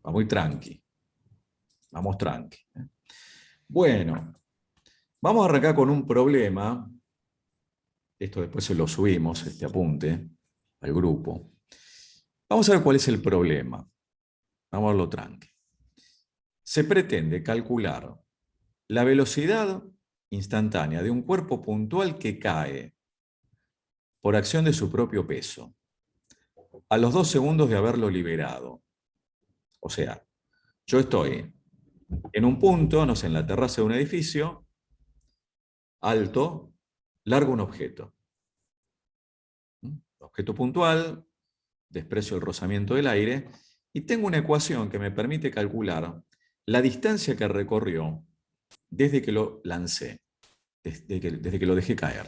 Va muy tranqui. Vamos tranqui. Bueno, vamos a arrancar con un problema. Esto después se lo subimos, este apunte, al grupo. Vamos a ver cuál es el problema. Vamos a verlo tranqui. Se pretende calcular la velocidad instantánea de un cuerpo puntual que cae por acción de su propio peso a los 2 segundos de haberlo liberado. O sea, yo estoy en un punto, no sé, en la terraza de un edificio, alto, largo un objeto. Objeto puntual, desprecio el rozamiento del aire, y tengo una ecuación que me permite calcular la distancia que recorrió desde que lo lancé, desde que lo dejé caer.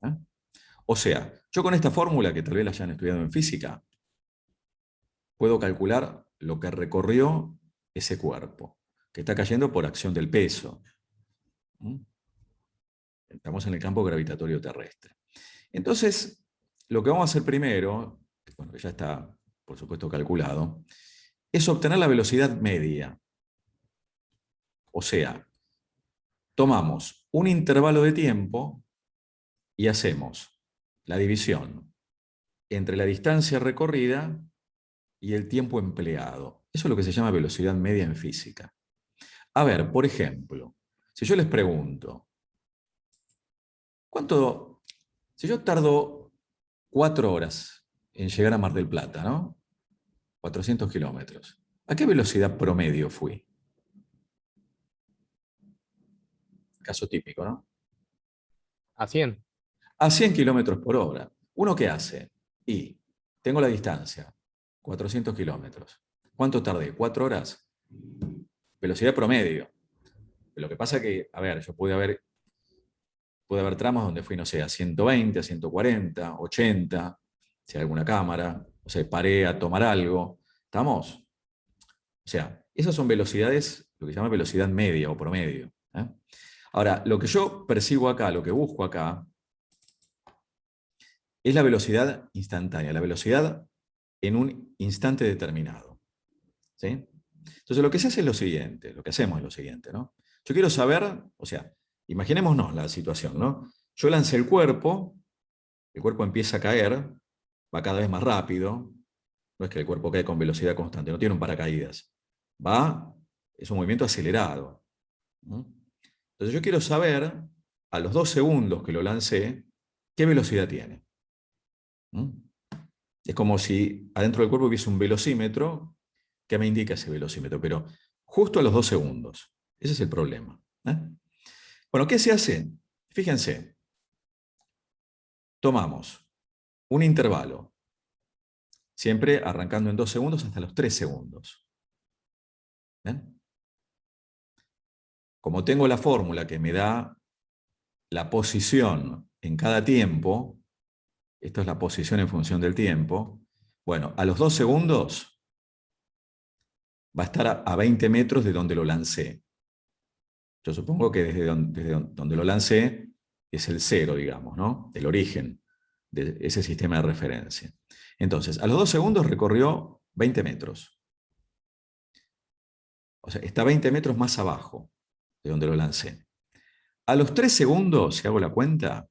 ¿Eh? O sea, yo con esta fórmula, que tal vez la hayan estudiado en física, puedo calcular lo que recorrió ese cuerpo, que está cayendo por acción del peso. Estamos en el campo gravitatorio terrestre. Entonces, lo que vamos a hacer primero, bueno, que ya está, por supuesto, calculado, es obtener la velocidad media. O sea, tomamos un intervalo de tiempo y hacemos la división entre la distancia recorrida y el tiempo empleado. Eso es lo que se llama velocidad media en física. A ver, por ejemplo, si yo les pregunto, si yo tardo 4 horas en llegar a Mar del Plata, ¿no? 400 kilómetros. ¿A qué velocidad promedio fui? Caso típico, ¿no? A 100. A 100 kilómetros por hora. ¿Uno qué hace? Y tengo la distancia, 400 kilómetros. ¿Cuánto tardé? 4 horas. Velocidad promedio. Lo que pasa que, a ver, yo pude haber tramos donde fui, no sé, a 120, a 140, 80, si hay alguna cámara, o sea, paré a tomar algo. ¿Estamos? O sea, esas son velocidades, lo que se llama velocidad media o promedio. Ahora, lo que yo percibo acá, lo que busco acá, es la velocidad instantánea, la velocidad en un instante determinado. ¿Sí? Entonces, lo que se hace es lo siguiente, lo que hacemos es lo siguiente, ¿no? Yo quiero saber, o sea, imaginémonos la situación, ¿no? Yo lancé el cuerpo empieza a caer, va cada vez más rápido, no es que el cuerpo cae con velocidad constante, no tiene un paracaídas, es un movimiento acelerado. Entonces yo quiero saber, a los 2 segundos que lo lancé, qué velocidad tiene. Es como si adentro del cuerpo hubiese un velocímetro que me indica ese velocímetro, pero justo a los 2 segundos. Ese es el problema. Bueno, ¿qué se hace? Fíjense, tomamos un intervalo, siempre arrancando en 2 segundos hasta los 3 segundos. ¿Ven? Como tengo la fórmula que me da la posición en cada tiempo, esto es la posición en función del tiempo, bueno, a los 2 segundos va a estar a 20 metros de donde lo lancé. Yo supongo que desde donde lo lancé es el cero, digamos, ¿no? El origen de ese sistema de referencia. Entonces, a los 2 segundos recorrió 20 metros. O sea, está 20 metros más abajo de donde lo lancé. A los 3 segundos, si hago la cuenta,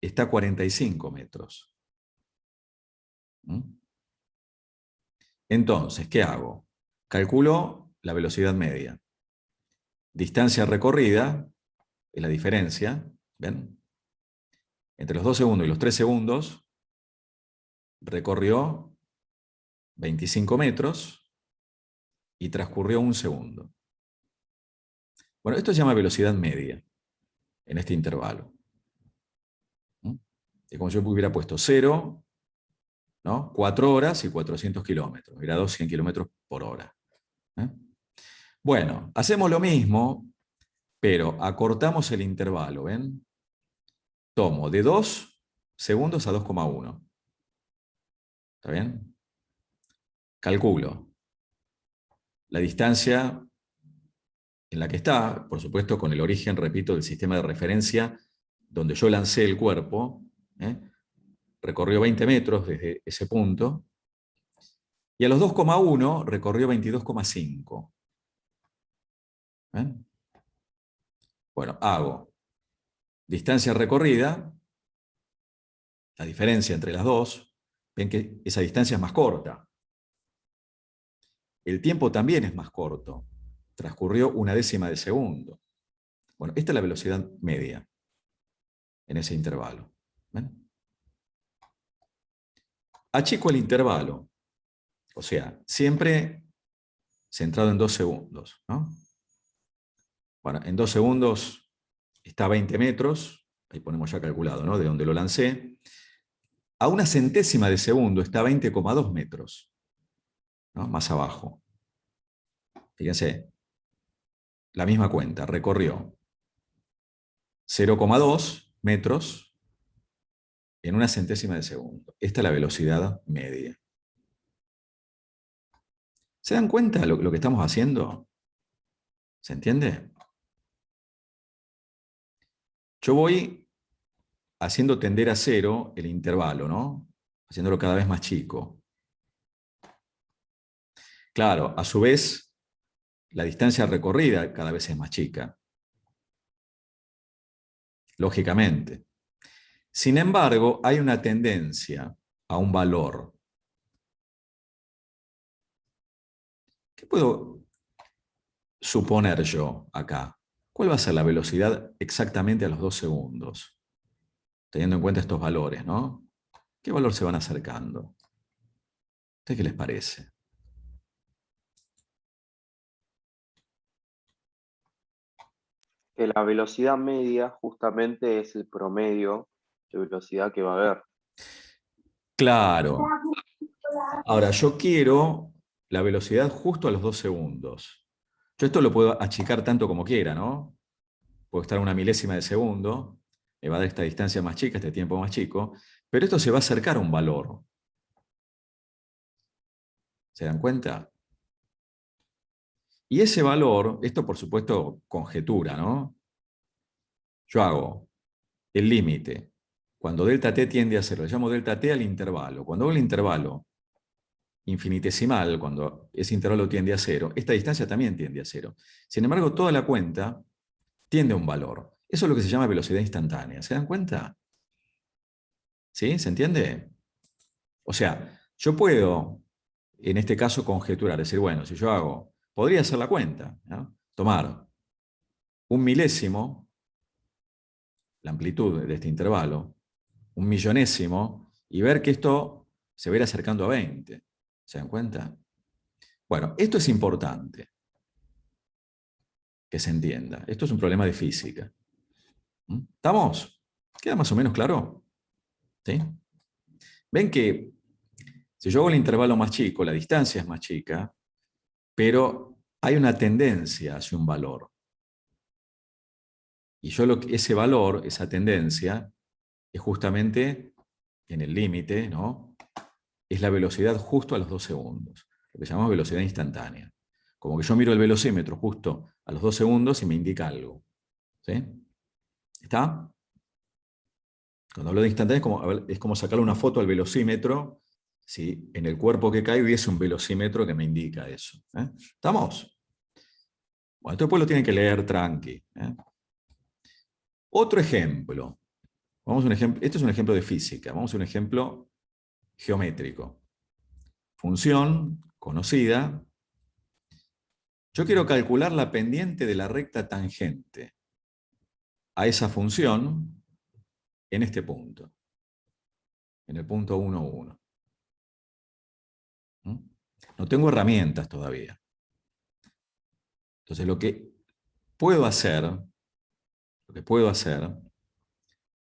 está a 45 metros. Entonces, ¿qué hago? Calculo la velocidad media. Distancia recorrida es la diferencia, ¿ven? Entre los 2 segundos y los 3 segundos recorrió 25 metros y transcurrió 1 segundo. Bueno, esto se llama velocidad media en este intervalo. Es como si yo hubiera puesto 0, ¿no? 4 horas y 400 kilómetros, grados 100 kilómetros por hora. Bueno, hacemos lo mismo, pero acortamos el intervalo, ¿ven? Tomo de 2 segundos a 2,1. ¿Está bien? Calculo la distancia en la que está, por supuesto con el origen, repito, del sistema de referencia donde yo lancé el cuerpo, recorrió 20 metros desde ese punto, Y a los 2,1 recorrió 22,5. ¿Ven? Bueno, hago distancia recorrida, la diferencia entre las dos, ven que esa distancia es más corta. El tiempo también es más corto, transcurrió 1/10 de segundo. Bueno, esta es la velocidad media en ese intervalo. ¿Ven? Achico el intervalo, o sea, siempre centrado en 2 segundos, ¿no? Bueno, en 2 segundos está a 20 metros, ahí ponemos ya calculado, ¿no? De donde lo lancé. A 1/100ª de segundo está a 20,2 metros, ¿no? Más abajo. Fíjense, la misma cuenta, recorrió 0,2 metros en 1/100ª de segundo. Esta es la velocidad media. ¿Se dan cuenta lo que estamos haciendo? ¿Se entiende? Yo voy haciendo tender a cero el intervalo, ¿no? Haciéndolo cada vez más chico. Claro, a su vez, la distancia recorrida cada vez es más chica. Lógicamente. Sin embargo, hay una tendencia a un valor. ¿Qué puedo suponer yo acá? ¿Cuál va a ser la velocidad exactamente a los 2 segundos? Teniendo en cuenta estos valores, ¿no? ¿Qué valor se van acercando? ¿A ustedes qué les parece? Que la velocidad media justamente es el promedio de velocidad que va a haber. Claro. Ahora, yo quiero la velocidad justo a los 2 segundos. Yo esto lo puedo achicar tanto como quiera, ¿no? Puedo estar a 1/1000ª de segundo, me va a dar esta distancia más chica, este tiempo más chico, pero esto se va a acercar a un valor. ¿Se dan cuenta? Y ese valor, esto por supuesto conjetura, ¿no? Yo hago el límite. Cuando delta t tiende a cero, le llamo delta t al intervalo. Cuando hago el intervalo infinitesimal, cuando ese intervalo tiende a cero, esta distancia también tiende a cero. Sin embargo, toda la cuenta tiende a un valor. Eso es lo que se llama velocidad instantánea. ¿Se dan cuenta? ¿Sí? ¿Se entiende? O sea, yo puedo, en este caso, conjeturar, decir, bueno, si yo hago, podría hacer la cuenta, ¿no? Tomar 1/1000, la amplitud de este intervalo, 1/100000, y ver que esto se va a ir acercando a 20. ¿Se dan cuenta? Bueno, esto es importante que se entienda. Esto es un problema de física. ¿Estamos? ¿Queda más o menos claro? ¿Sí? Ven que si yo hago el intervalo más chico, la distancia es más chica, pero hay una tendencia hacia un valor. Y yo ese valor, esa tendencia, es justamente en el límite, ¿no? Es la velocidad justo a los 2 segundos, lo que llamamos velocidad instantánea. Como que yo miro el velocímetro justo a los 2 segundos y me indica algo. ¿Sí? ¿Está? Cuando hablo de instantánea es como sacarle una foto al velocímetro, si en el cuerpo que cae hubiese un velocímetro que me indica eso. ¿Estamos? Bueno, esto después lo tienen que leer tranqui. Otro ejemplo. Vamos a un ejemplo. Este es un ejemplo de física. Vamos a un ejemplo geométrico. Función conocida. Yo quiero calcular la pendiente de la recta tangente a esa función en este punto. En el punto 1, 1. No tengo herramientas todavía. Entonces lo que puedo hacer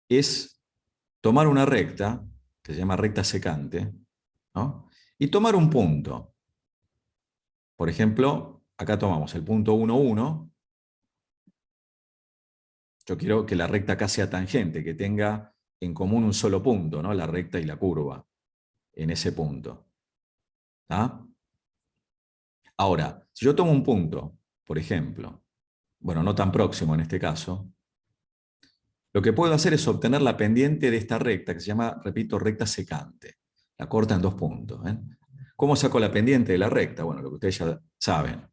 es tomar una recta, que se llama recta secante, ¿no? Y tomar un punto. Por ejemplo, acá tomamos el punto 1, 1. Yo quiero que la recta acá sea tangente, que tenga en común un solo punto, ¿no? La recta y la curva en ese punto. ¿Ah? Ahora, si yo tomo un punto, por ejemplo, bueno, no tan próximo en este caso, lo que puedo hacer es obtener la pendiente de esta recta, que se llama, repito, recta secante. La corta en 2 puntos. ¿Cómo saco la pendiente de la recta? Bueno, lo que ustedes ya saben.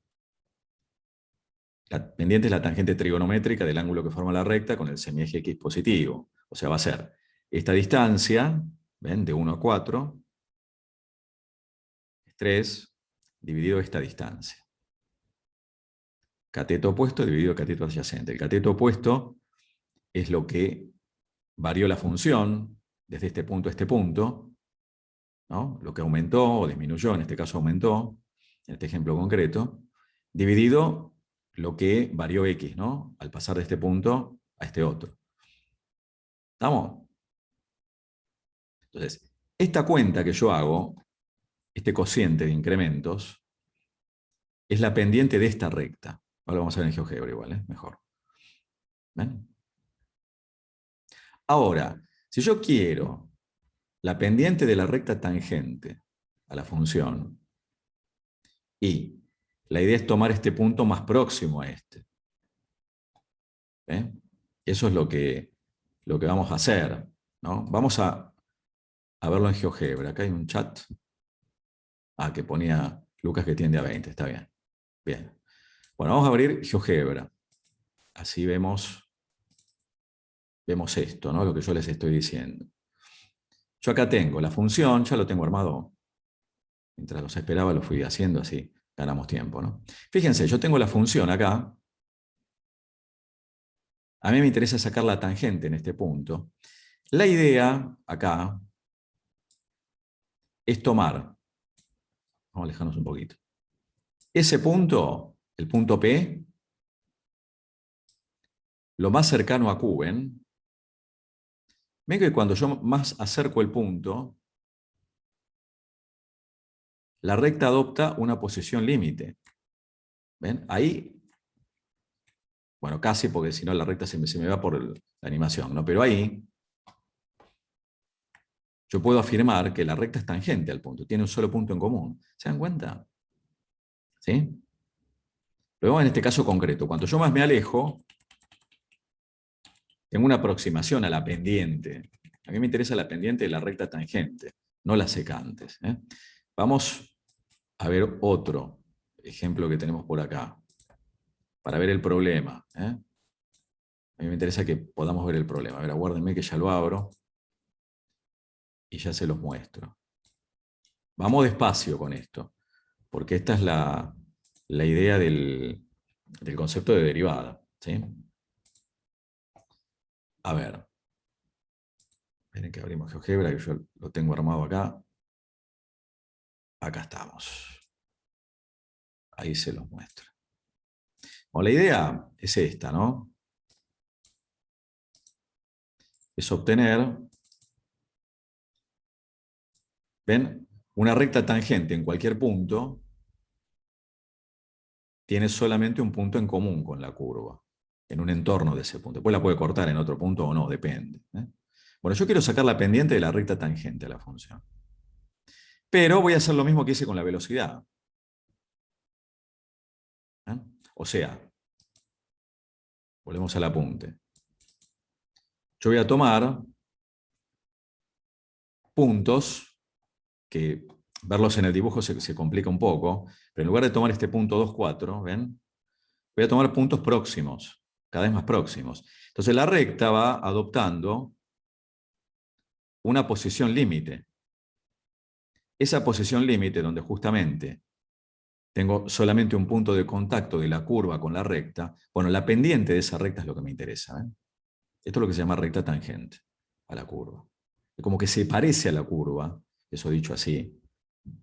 La pendiente es la tangente trigonométrica del ángulo que forma la recta con el semieje x positivo. O sea, va a ser esta distancia, ¿ven? De 1 a 4, es 3, dividido esta distancia. Cateto opuesto dividido cateto adyacente. El cateto opuesto es lo que varió la función desde este punto a este punto, ¿no? Lo que aumentó o disminuyó, en este caso aumentó, en este ejemplo concreto, dividido lo que varió x, ¿no? Al pasar de este punto a este otro. ¿Estamos? Entonces, esta cuenta que yo hago, este cociente de incrementos, es la pendiente de esta recta. Ahora vamos a ver en GeoGebra igual, ¿eh? Mejor. ¿Ven? Ahora, si yo quiero la pendiente de la recta tangente a la función, y la idea es tomar este punto más próximo a este. ¿Eh? Eso es lo que vamos a hacer, ¿no? Vamos a verlo en GeoGebra. Acá hay un chat. Que ponía Lucas que tiende a 20, está bien. Bien. Bueno, vamos a abrir GeoGebra. Así vemos esto, ¿no? Lo que yo les estoy diciendo. Yo acá tengo la función, ya lo tengo armado. Mientras los esperaba lo fui haciendo, así ganamos tiempo, ¿no? Fíjense, yo tengo la función acá. A mí me interesa sacar la tangente en este punto. La idea acá es tomar, vamos a alejarnos un poquito, ese punto, el punto P, lo más cercano a Q, ¿ven? Ven que cuando yo más acerco el punto, la recta adopta una posición límite. ¿Ven? Ahí, bueno, casi porque si no la recta se me va por la animación, ¿no? Pero ahí yo puedo afirmar que la recta es tangente al punto, tiene un solo punto en común. ¿Se dan cuenta? ¿Sí? Luego en este caso concreto, cuanto yo más me alejo, tengo una aproximación a la pendiente. A mí me interesa la pendiente de la recta tangente, no las secantes. Vamos a ver otro ejemplo que tenemos por acá, para ver el problema. A mí me interesa que podamos ver el problema. A ver, aguárdenme que ya lo abro y ya se los muestro. Vamos despacio con esto, porque esta es la idea del concepto de derivada. ¿Sí? A ver. Miren que abrimos GeoGebra, que yo lo tengo armado acá. Acá estamos. Ahí se los muestro. Bueno, la idea es esta, ¿no? Es obtener, ¿ven? Una recta tangente en cualquier punto tiene solamente un punto en común con la curva, en un entorno de ese punto. Después la puede cortar en otro punto o no, depende. Bueno, yo quiero sacar la pendiente de la recta tangente a la función. Pero voy a hacer lo mismo que hice con la velocidad. O sea, volvemos al apunte. Yo voy a tomar puntos, que verlos en el dibujo se complica un poco, pero en lugar de tomar este punto 2, 4, ¿ven? Voy a tomar puntos próximos, cada vez más próximos. Entonces la recta va adoptando una posición límite. Esa posición límite, donde justamente tengo solamente un punto de contacto de la curva con la recta, bueno, la pendiente de esa recta es lo que me interesa. Esto es lo que se llama recta tangente a la curva. Es como que se parece a la curva, eso dicho así,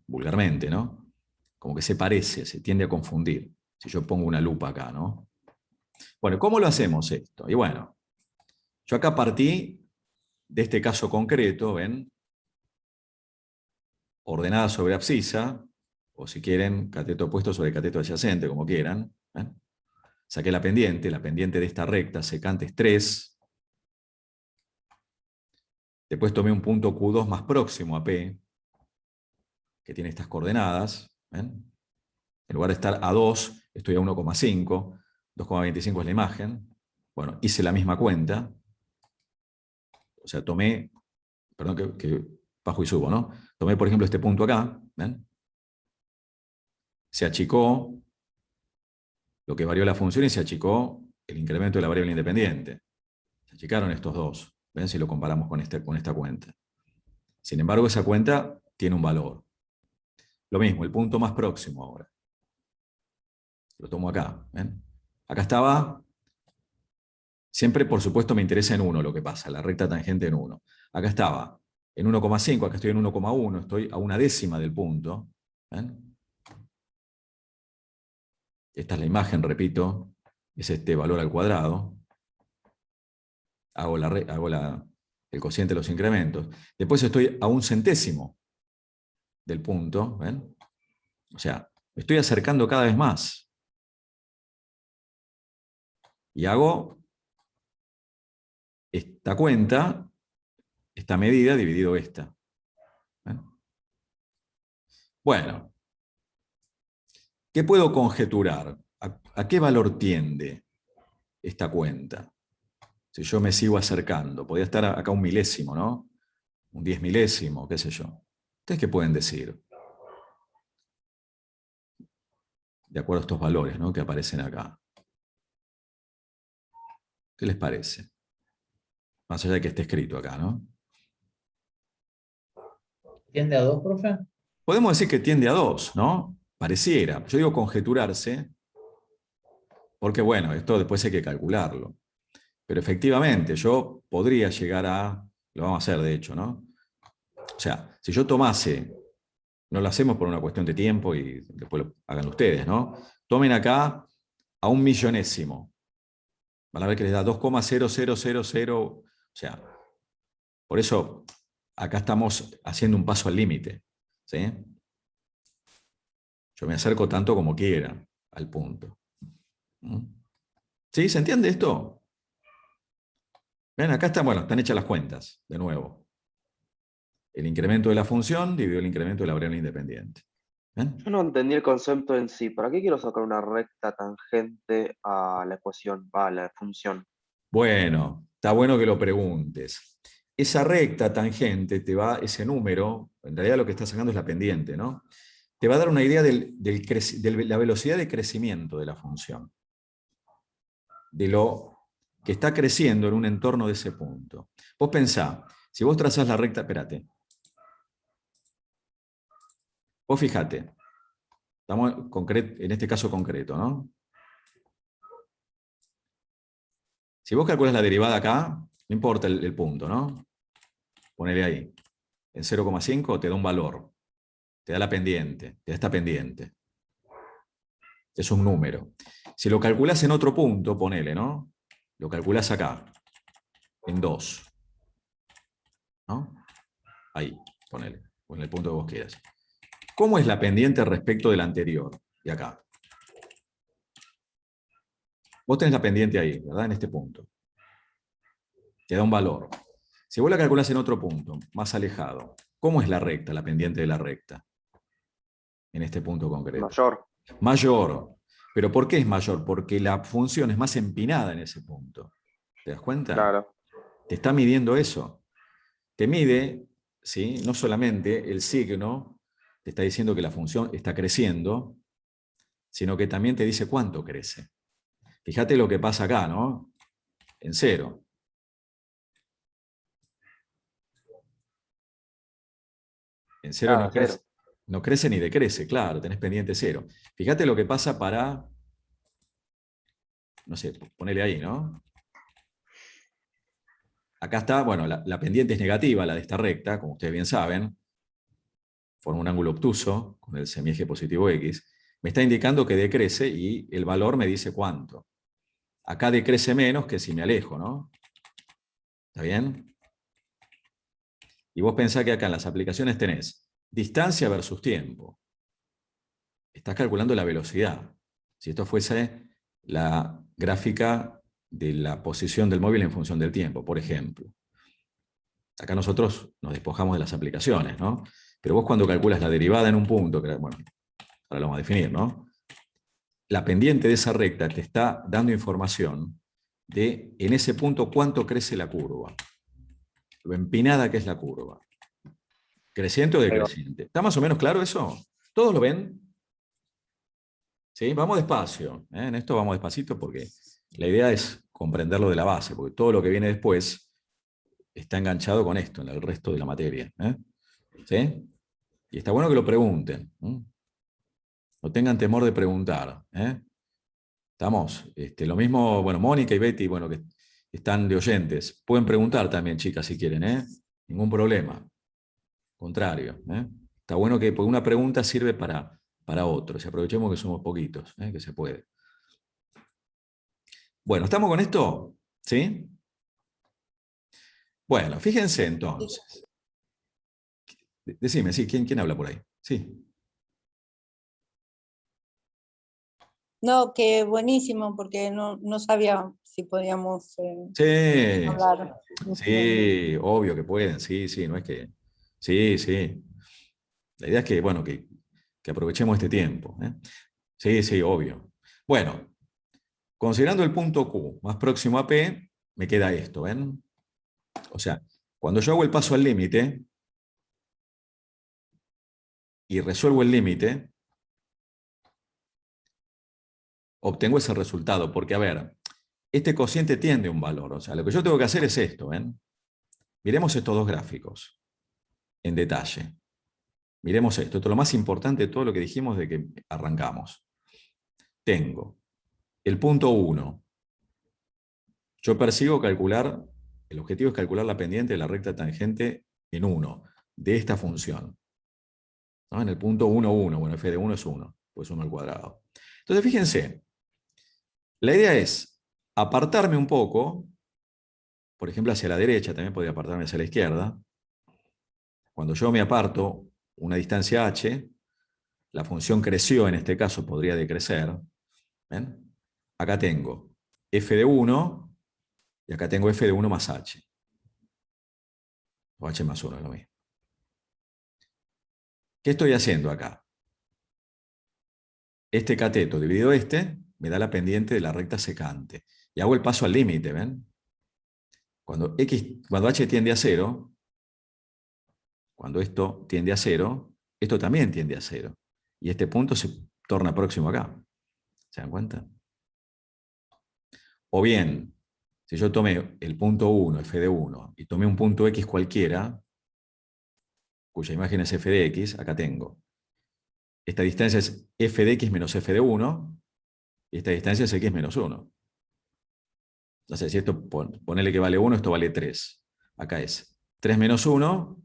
vulgarmente, ¿no? Como que se parece, se tiende a confundir. Si yo pongo una lupa acá, ¿no? Bueno, ¿cómo lo hacemos esto? Y bueno, yo acá partí de este caso concreto, ¿ven? Ordenada sobre abscisa, o si quieren, cateto opuesto sobre cateto adyacente, como quieran. ¿Ven? Saqué la pendiente de esta recta secante es 3. Después tomé un punto Q2 más próximo a P, que tiene estas coordenadas. ¿Ven? En lugar de estar a 2, estoy a 1,5. 2,25 es la imagen. Bueno, hice la misma cuenta. O sea, tomé, perdón que bajo y subo, ¿no? Tomé, por ejemplo, este punto acá, ¿ven? se achicó lo que varió la función y se achicó el incremento de la variable independiente. Se achicaron estos dos. ¿Ven? Si lo comparamos con esta cuenta. Sin embargo, esa cuenta tiene un valor. Lo mismo, el punto más próximo ahora. Lo tomo acá. ¿Ven? Acá estaba. Siempre, por supuesto, me interesa en 1 lo que pasa, la recta tangente en 1. Acá estaba en 1,5, acá estoy en 1,1, estoy a una décima del punto. ¿Ven? Esta es la imagen, repito, es este valor al cuadrado. Hago el cociente de los incrementos. Después estoy a un centésimo del punto. ¿Ven? O sea, me estoy acercando cada vez más. Y hago esta cuenta, esta medida dividido esta. ¿Ven? Bueno, ¿qué puedo conjeturar? ¿A qué valor tiende esta cuenta? Si yo me sigo acercando, podría estar acá un milésimo, ¿no? Un 10 milésimo, qué sé yo. ¿Ustedes qué pueden decir? De acuerdo a estos valores, ¿no?, que aparecen acá. ¿Qué les parece? Más allá de que esté escrito acá, ¿no? ¿Tiende a 2, profe? Podemos decir que tiende a 2, ¿no? Pareciera. Yo digo conjeturarse, porque bueno, esto después hay que calcularlo. Pero efectivamente, yo podría llegar a, lo vamos a hacer de hecho, ¿no? O sea, si yo tomase, no lo hacemos por una cuestión de tiempo y después lo hagan ustedes, ¿no? Tomen acá a un millonésimo. Van a ver que les da 2,0000, o sea, por eso acá estamos haciendo un paso al límite, ¿sí? Yo me acerco tanto como quiera al punto. ¿Sí? ¿Se entiende esto? Ven, acá están, bueno, están hechas las cuentas, de nuevo. El incremento de la función dividido el incremento de la variable independiente. ¿Ven? Yo no entendí el concepto en sí. ¿Para qué quiero sacar una recta tangente a la ecuación, a la función? Bueno, está bueno que lo preguntes. Esa recta tangente te va, ese número, en realidad lo que está sacando es la pendiente, ¿no? Te va a dar una idea de la velocidad de crecimiento de la función. De lo que está creciendo en un entorno de ese punto. Vos pensá, si vos trazás la recta, espérate. Vos fijate, estamos en este caso concreto, ¿no? Si vos calculas la derivada acá, no importa el punto, ¿no? Ponele ahí. En 0,5 te da un valor. Te da la pendiente, te da esta pendiente. Es un número. Si lo calculás en otro punto, ponele, ¿no? Lo calculás acá, en 2. ¿No? Ahí, ponele, o en el punto que vos quieras. ¿Cómo es la pendiente respecto del anterior? De acá. Vos tenés la pendiente ahí, ¿verdad? En este punto. Te da un valor. Si vos la calculás en otro punto, más alejado, ¿cómo es la recta, la pendiente de la recta? En este punto concreto. Mayor. Mayor. ¿Pero por qué es mayor? Porque la función es más empinada en ese punto. ¿Te das cuenta? Claro. Te está midiendo eso. Te mide, ¿sí?, no solamente el signo, te está diciendo que la función está creciendo, sino que también te dice cuánto crece. Fíjate lo que pasa acá, ¿no? En 0. En 0 Claro, cero. no crece ni decrece, claro, tenés pendiente 0. Fíjate lo que pasa para, no sé, ponele ahí, ¿no? Acá está, bueno, la pendiente es negativa, la de esta recta, como ustedes bien saben, forma un ángulo obtuso con el semieje positivo X, me está indicando que decrece y el valor me dice cuánto. Acá decrece menos que si me alejo, ¿no? ¿Está bien? Y vos pensás que acá en las aplicaciones tenés distancia versus tiempo. Estás calculando la velocidad. Si esto fuese la gráfica de la posición del móvil en función del tiempo, por ejemplo. Acá nosotros nos despojamos de las aplicaciones, ¿no? Pero vos cuando calculas la derivada en un punto, que, bueno, ahora lo vamos a definir, ¿no? La pendiente de esa recta te está dando información de en ese punto cuánto crece la curva. Lo empinada que es la curva. ¿Creciente o Ahí va. decreciente? ¿Está más o menos claro eso? ¿Todos lo ven? ¿Sí? Vamos despacio, ¿eh? En esto vamos despacito porque la idea es comprenderlo de la base, porque todo lo que viene después está enganchado con esto, en el resto de la materia. ¿Eh? ¿Sí? Y está bueno que lo pregunten. ¿Eh? No tengan temor de preguntar. ¿Eh? ¿Estamos? Lo mismo, bueno, Mónica y Betty, bueno, que están de oyentes. Pueden preguntar también, chicas, si quieren, ¿eh? Ningún problema. Contrario. ¿Eh? Está bueno que porque una pregunta sirve para otros. Y aprovechemos que somos poquitos, ¿eh? Que se puede. Bueno, ¿estamos con esto? ¿Sí? Bueno, fíjense entonces. Decime, sí, ¿quién habla por ahí? Sí. No, que buenísimo, porque no sabía si podíamos Sí, hablar. sí, obvio que pueden, sí, sí, no es que. Sí, sí. La idea es que, bueno, que aprovechemos este tiempo. ¿Eh? Sí, sí, obvio. Bueno, considerando el punto Q más próximo a P, me queda esto, ¿ven? O sea, cuando yo hago el paso al límite y resuelvo el límite, obtengo ese resultado, porque, a ver, este cociente tiende a un valor. O sea, lo que yo tengo que hacer es esto, ¿ven? Miremos estos dos gráficos en detalle. Miremos esto. Esto es lo más importante de todo lo que dijimos de que arrancamos. Tengo el punto 1. Yo persigo calcular, el objetivo es calcular la pendiente de la recta tangente en 1 de esta función. ¿No? En el punto 1, 1. Bueno, f de 1 es 1, pues 1 al cuadrado. Entonces, fíjense, la idea es apartarme un poco, por ejemplo, hacia la derecha, también podría apartarme hacia la izquierda. Cuando yo me aparto una distancia h, la función creció, en este caso podría decrecer. ¿Ven? Acá tengo f de 1 y acá tengo f de 1 más h. O h más 1 es lo mismo. ¿Qué estoy haciendo acá? Este cateto dividido me da la pendiente de la recta secante. Y hago el paso al límite, ¿ven? Cuando h tiende a 0, cuando esto tiende a 0, esto también tiende a 0. Y este punto se torna próximo acá. ¿Se dan cuenta? O bien, si yo tomé el punto 1, f de 1, y tomé un punto x cualquiera, cuya imagen es f de x, acá tengo. Esta distancia es f de x menos f de 1, y esta distancia es x menos 1. No sé, si esto ponele que vale 1, esto vale 3. Acá es 3 menos 1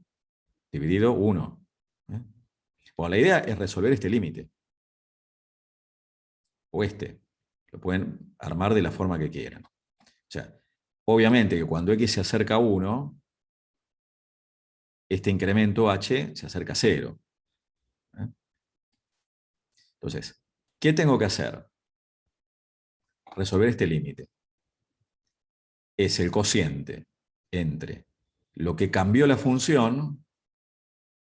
dividido 1. ¿Eh? Bueno, la idea es resolver este límite. O este. Lo pueden armar de la forma que quieran. O sea, obviamente que cuando x se acerca a 1, este incremento h se acerca a 0. ¿Eh? Entonces, ¿qué tengo que hacer? Resolver este límite. Es el cociente entre lo que cambió la función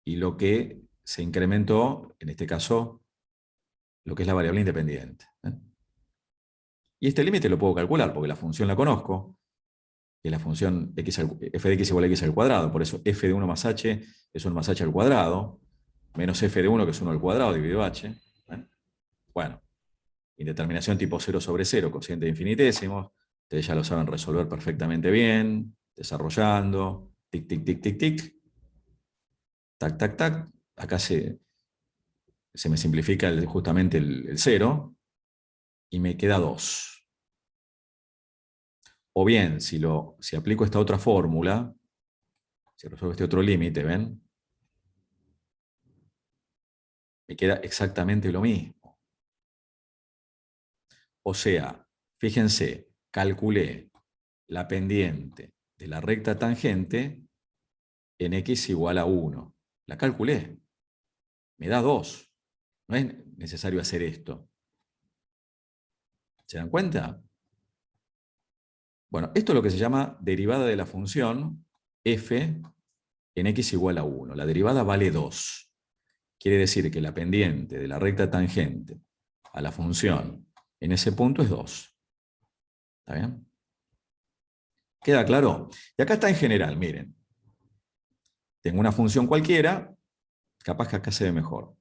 y lo que se incrementó, en este caso, lo que es la variable independiente. ¿Eh? Y este límite lo puedo calcular, porque la función la conozco, que es la función f de x igual a x al cuadrado, por eso f de 1 más h es 1 más h al cuadrado, menos f de 1 que es 1 al cuadrado dividido h. ¿Eh? Bueno, indeterminación tipo 0 sobre 0, cociente de infinitésimos, ustedes ya lo saben resolver perfectamente bien, desarrollando, tic, tic, tic, tic, tic, tac, tac, tac, acá se me simplifica justamente el 0 y me queda 2. O bien, si aplico esta otra fórmula, si resuelvo este otro límite, ¿ven? Me queda exactamente lo mismo. O sea, fíjense, calculé la pendiente de la recta tangente en x igual a 1. La calculé. Me da 2. No es necesario hacer esto. ¿Se dan cuenta? Bueno, esto es lo que se llama derivada de la función f en x igual a 1. La derivada vale 2. Quiere decir que la pendiente de la recta tangente a la función en ese punto es 2. ¿Está bien? ¿Queda claro? Y acá está en general, miren. Tengo una función cualquiera, capaz que acá se ve mejor.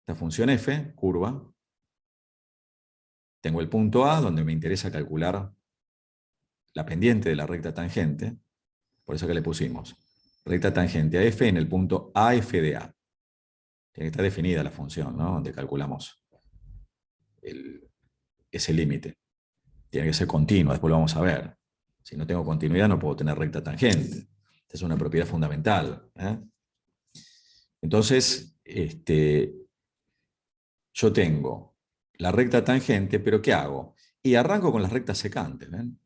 esta función f, curva. Tengo el punto A, donde me interesa calcular la pendiente de la recta tangente. Por eso que le pusimos recta tangente a f en el punto AF de A. Tiene que estar definida la función, ¿no? Donde calculamos ese límite. Tiene que ser continua, después lo vamos a ver. Si no tengo continuidad no puedo tener recta tangente. Esta es una propiedad fundamental. Entonces, yo tengo la recta tangente, pero ¿qué hago? Y arranco con las rectas secantes. ¿Ven?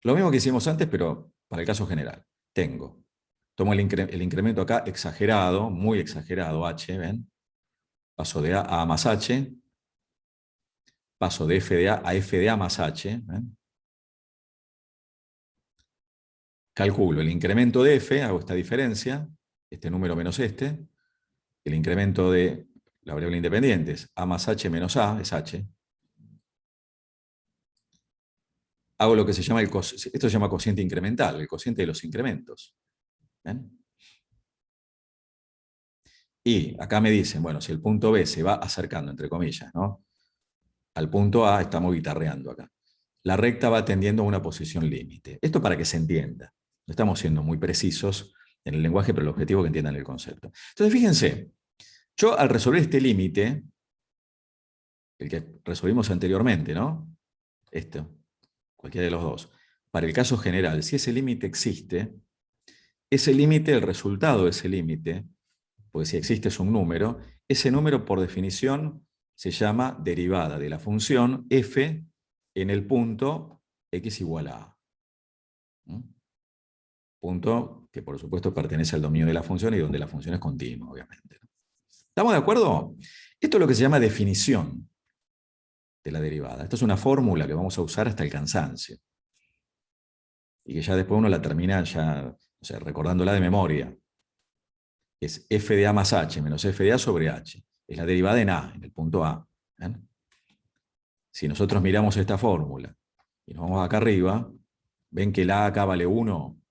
Lo mismo que hicimos antes, pero para el caso general. Tomo el incremento acá exagerado, muy exagerado, h, ¿ven? Paso de A más h. Paso de f de A f de A más h. ¿Ven? Calculo el incremento de f, hago esta diferencia, este número menos este. El incremento de la variable independiente es A más h menos A, es h. Hago lo que se llama esto se llama cociente incremental, el cociente de los incrementos. ¿Ven? Y acá me dicen, bueno, si el punto B se va acercando, entre comillas, ¿no? Al punto A, estamos guitarreando acá. La recta va tendiendo a una posición límite. Esto para que se entienda. No estamos siendo muy precisos en el lenguaje, pero el objetivo es que entiendan el concepto. Entonces, fíjense, yo al resolver este límite, el que resolvimos anteriormente, ¿no? Cualquiera de los dos. Para el caso general, si ese límite existe, ese límite, el resultado de ese límite, porque si existe es un número, ese número por definición se llama derivada de la función f en el punto x igual a a. Punto que por supuesto pertenece al dominio de la función y donde la función es continua, obviamente. ¿Estamos de acuerdo? Esto es lo que se llama definición de la derivada. Esta es una fórmula que vamos a usar hasta el cansancio. Y que ya después uno la termina ya, o sea, recordándola de memoria. Es f de a más h menos f de a sobre h. Es la derivada en a, en el punto A. ¿Ven? Si nosotros miramos esta fórmula y nos vamos acá arriba, ven que la a acá vale 1.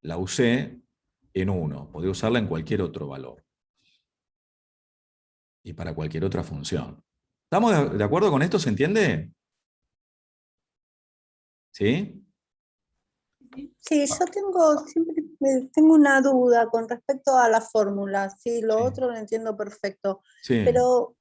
La usé en 1. Podría usarla en cualquier otro valor. Y para cualquier otra función. ¿Estamos de acuerdo con esto? ¿Se entiende? ¿Sí? Sí, yo siempre tengo una duda con respecto a la fórmula. Sí, lo Sí. otro lo entiendo perfecto. Sí. Pero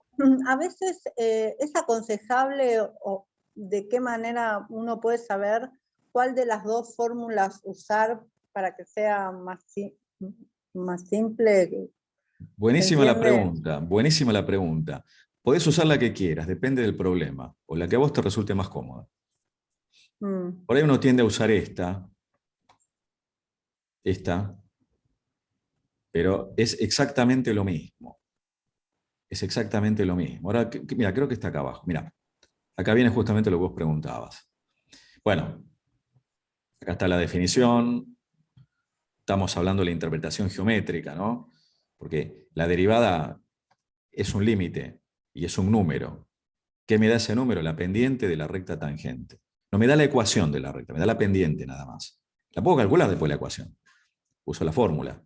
a veces es aconsejable o de qué manera uno puede saber cuál de las dos fórmulas usar para que sea más simple. Buenísima la ¿Entiende? pregunta, buenísima la pregunta. Podés usar la que quieras, depende del problema, o la que a vos te resulte más cómoda. Mm. Por ahí uno tiende a usar esta, pero es exactamente lo mismo. Es exactamente lo mismo. Ahora, mira, creo que está acá abajo. Mira, acá viene justamente lo que vos preguntabas. Bueno, acá está la definición. Estamos hablando de la interpretación geométrica, ¿no? Porque la derivada es un límite y es un número. ¿Qué me da ese número? La pendiente de la recta tangente. No me da la ecuación de la recta, me da la pendiente nada más. La puedo calcular después de la ecuación. Uso la fórmula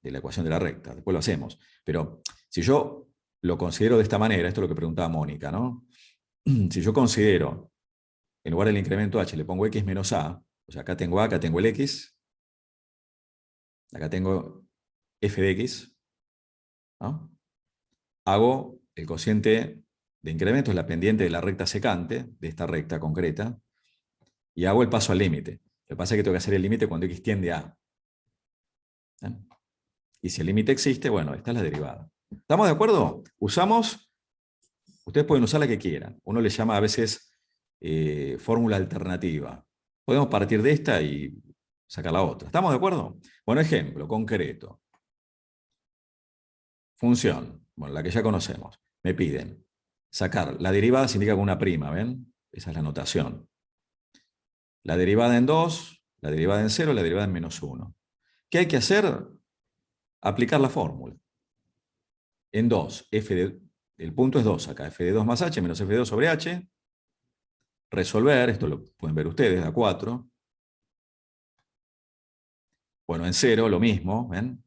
de la ecuación de la recta, después lo hacemos. Pero si yo lo considero de esta manera, esto es lo que preguntaba Mónica, ¿no? Si yo considero, en lugar del incremento h, le pongo x menos a, o sea, acá tengo a, acá tengo el x, acá tengo f de x, ¿no? Hago el cociente de incremento, es la pendiente de la recta secante, de esta recta concreta, y hago el paso al límite. Lo que pasa es que tengo que hacer el límite cuando x tiende a. ¿Eh? Y si el límite existe, bueno, esta es la derivada. ¿Estamos de acuerdo? Usamos, ustedes pueden usar la que quieran. Uno le llama a veces fórmula alternativa. Podemos partir de esta y sacar la otra. ¿Estamos de acuerdo? Bueno, ejemplo concreto. Función, bueno, la que ya conocemos. Me piden sacar, la derivada se indica con una prima, ¿ven? Esa es la notación. La derivada en 2, la derivada en 0, la derivada en menos 1. ¿Qué hay que hacer? Aplicar la fórmula. En 2, el punto es 2 acá, f de 2 más h menos f de 2 sobre h. Resolver, esto lo pueden ver ustedes, da 4. Bueno, en 0 lo mismo, ¿ven?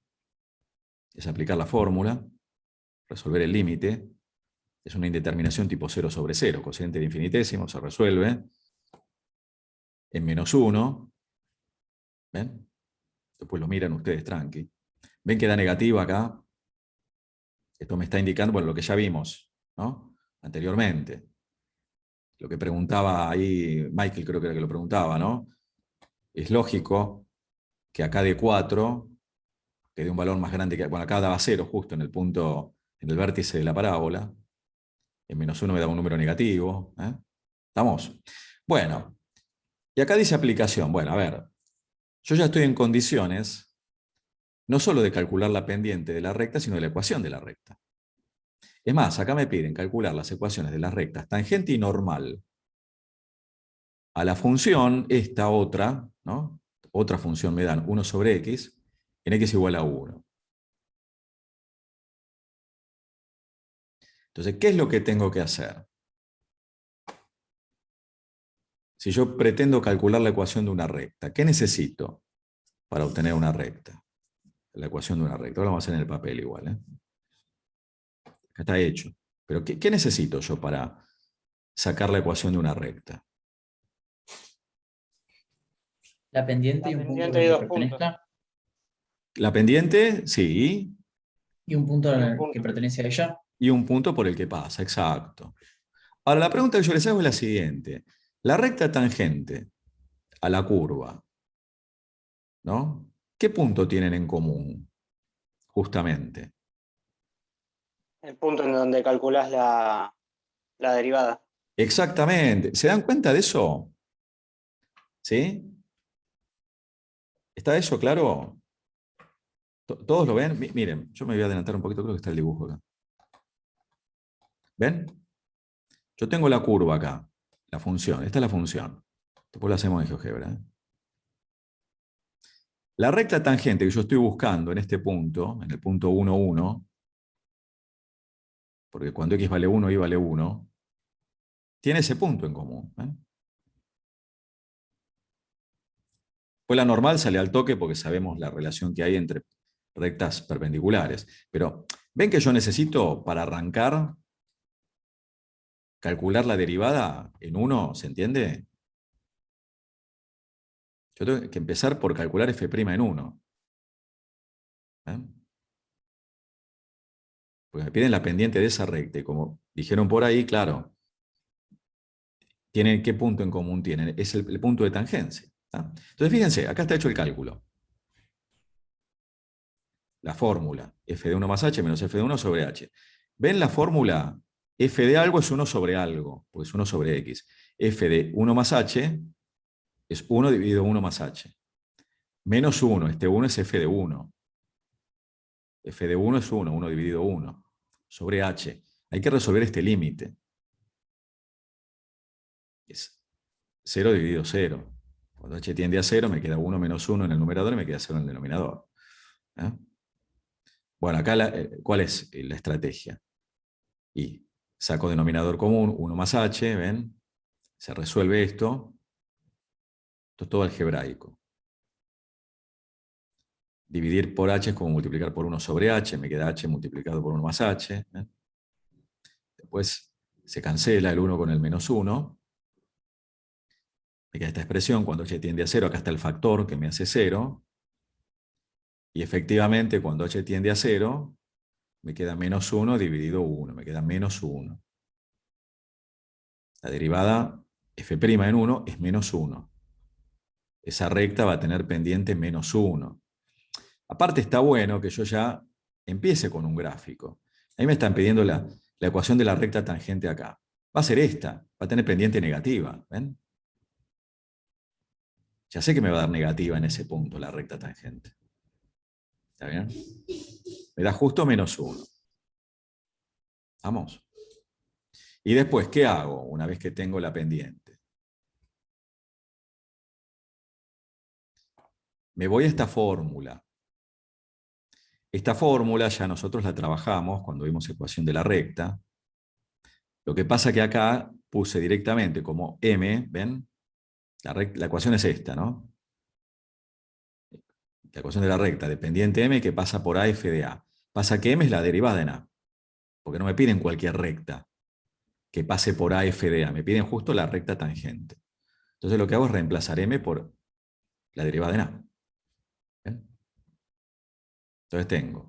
Es aplicar la fórmula. resolver el límite. Es una indeterminación tipo 0 sobre 0, cociente de infinitésimo, se resuelve en -1. ¿Ven? Después lo miran ustedes tranqui. ¿Ven que da negativa acá? Esto me está indicando, bueno, lo que ya vimos, ¿no? Anteriormente. Lo que preguntaba ahí, Michael creo que era que lo preguntaba, ¿no? Es lógico que acá de 4, que dé un valor más grande que, bueno, acá daba 0 justo en el punto, en el vértice de la parábola. En -1 me da un número negativo. ¿Estamos? Bueno, y acá dice aplicación. Bueno, a ver, yo ya estoy en condiciones no solo de calcular la pendiente de la recta, sino de la ecuación de la recta. Es más, acá me piden calcular las ecuaciones de las rectas tangente y normal a la función, esta otra, ¿no? Otra función me dan 1 sobre x, en x igual a 1. Entonces, ¿qué es lo que tengo que hacer? Si yo pretendo calcular la ecuación de una recta, ¿qué necesito para obtener una recta? La ecuación de una recta. Ahora lo vamos a hacer en el papel igual. Acá está hecho. Pero ¿qué necesito yo para sacar la ecuación de una recta? La pendiente y un punto pendiente al y que 2 puntos. pertenezca. La pendiente, sí, Y un punto Y un al punto. que pertenece a ella. y un punto por el que pasa, exacto. Ahora, la pregunta que yo les hago es la siguiente. La recta tangente a la curva, ¿no? ¿Qué punto tienen en común, justamente? El punto en donde calculás la derivada. Exactamente. ¿Se dan cuenta de eso? ¿Sí? ¿Está eso claro? ¿Todos lo ven? Miren, yo me voy a adelantar un poquito, creo que está el dibujo acá. ¿Ven? Yo tengo la curva acá, la función. Esta es la función. Después la hacemos en GeoGebra. La recta tangente que yo estoy buscando en este punto, en el punto 1, 1, porque cuando x vale 1, y vale 1, tiene ese punto en común. Pues la normal sale al toque porque sabemos la relación que hay entre rectas perpendiculares. Pero, ¿ven que yo necesito, para arrancar, calcular la derivada en 1? ¿Se entiende? Yo tengo que empezar por calcular f' en 1. Porque me piden la pendiente de esa recta. Y como dijeron por ahí, claro, ¿qué punto en común tienen? Es el punto de tangencia. Entonces, fíjense, acá está hecho el cálculo. La fórmula, f de 1 más h menos f de 1 sobre h. ¿Ven la fórmula? F de algo es 1 sobre algo, pues es 1 sobre x. F de 1 más h es 1 dividido 1 más h. Menos 1, este 1 es f de 1. F de 1 es 1, 1 dividido 1, sobre h. Hay que resolver este límite. Es 0 dividido 0. Cuando h tiende a 0, me queda 1 menos 1 en el numerador y me queda 0 en el denominador. Bueno, acá, ¿cuál es la estrategia? Y saco denominador común, 1 más h, ¿ven? Se resuelve esto. Esto es todo algebraico. Dividir por h es como multiplicar por 1 sobre h, me queda h multiplicado por 1 más h. Después se cancela el 1 con el menos 1. Me queda esta expresión, cuando h tiende a 0, acá está el factor que me hace 0. Y efectivamente, cuando h tiende a 0, me queda menos 1 dividido 1, me queda menos 1. La derivada f' en 1 es menos 1. Esa recta va a tener pendiente menos 1. Aparte está bueno que yo ya empiece con un gráfico. Ahí me están pidiendo la ecuación de la recta tangente acá. Va a ser esta, va a tener pendiente negativa. ¿Ven? Ya sé que me va a dar negativa en ese punto la recta tangente. ¿Está bien? Me da justo menos 1. ¿Vamos? Y después, ¿qué hago una vez que tengo la pendiente? Me voy a esta fórmula. Esta fórmula ya nosotros la trabajamos cuando vimos ecuación de la recta. Lo que pasa que acá puse directamente como m, ¿ven? La ecuación es esta, ¿no? La ecuación de la recta, dependiente m que pasa por a f de a. Pasa que m es la derivada en a. porque no me piden cualquier recta que pase por AF de A, me piden justo la recta tangente. Entonces lo que hago es reemplazar M por la derivada en A. ¿Bien? Entonces tengo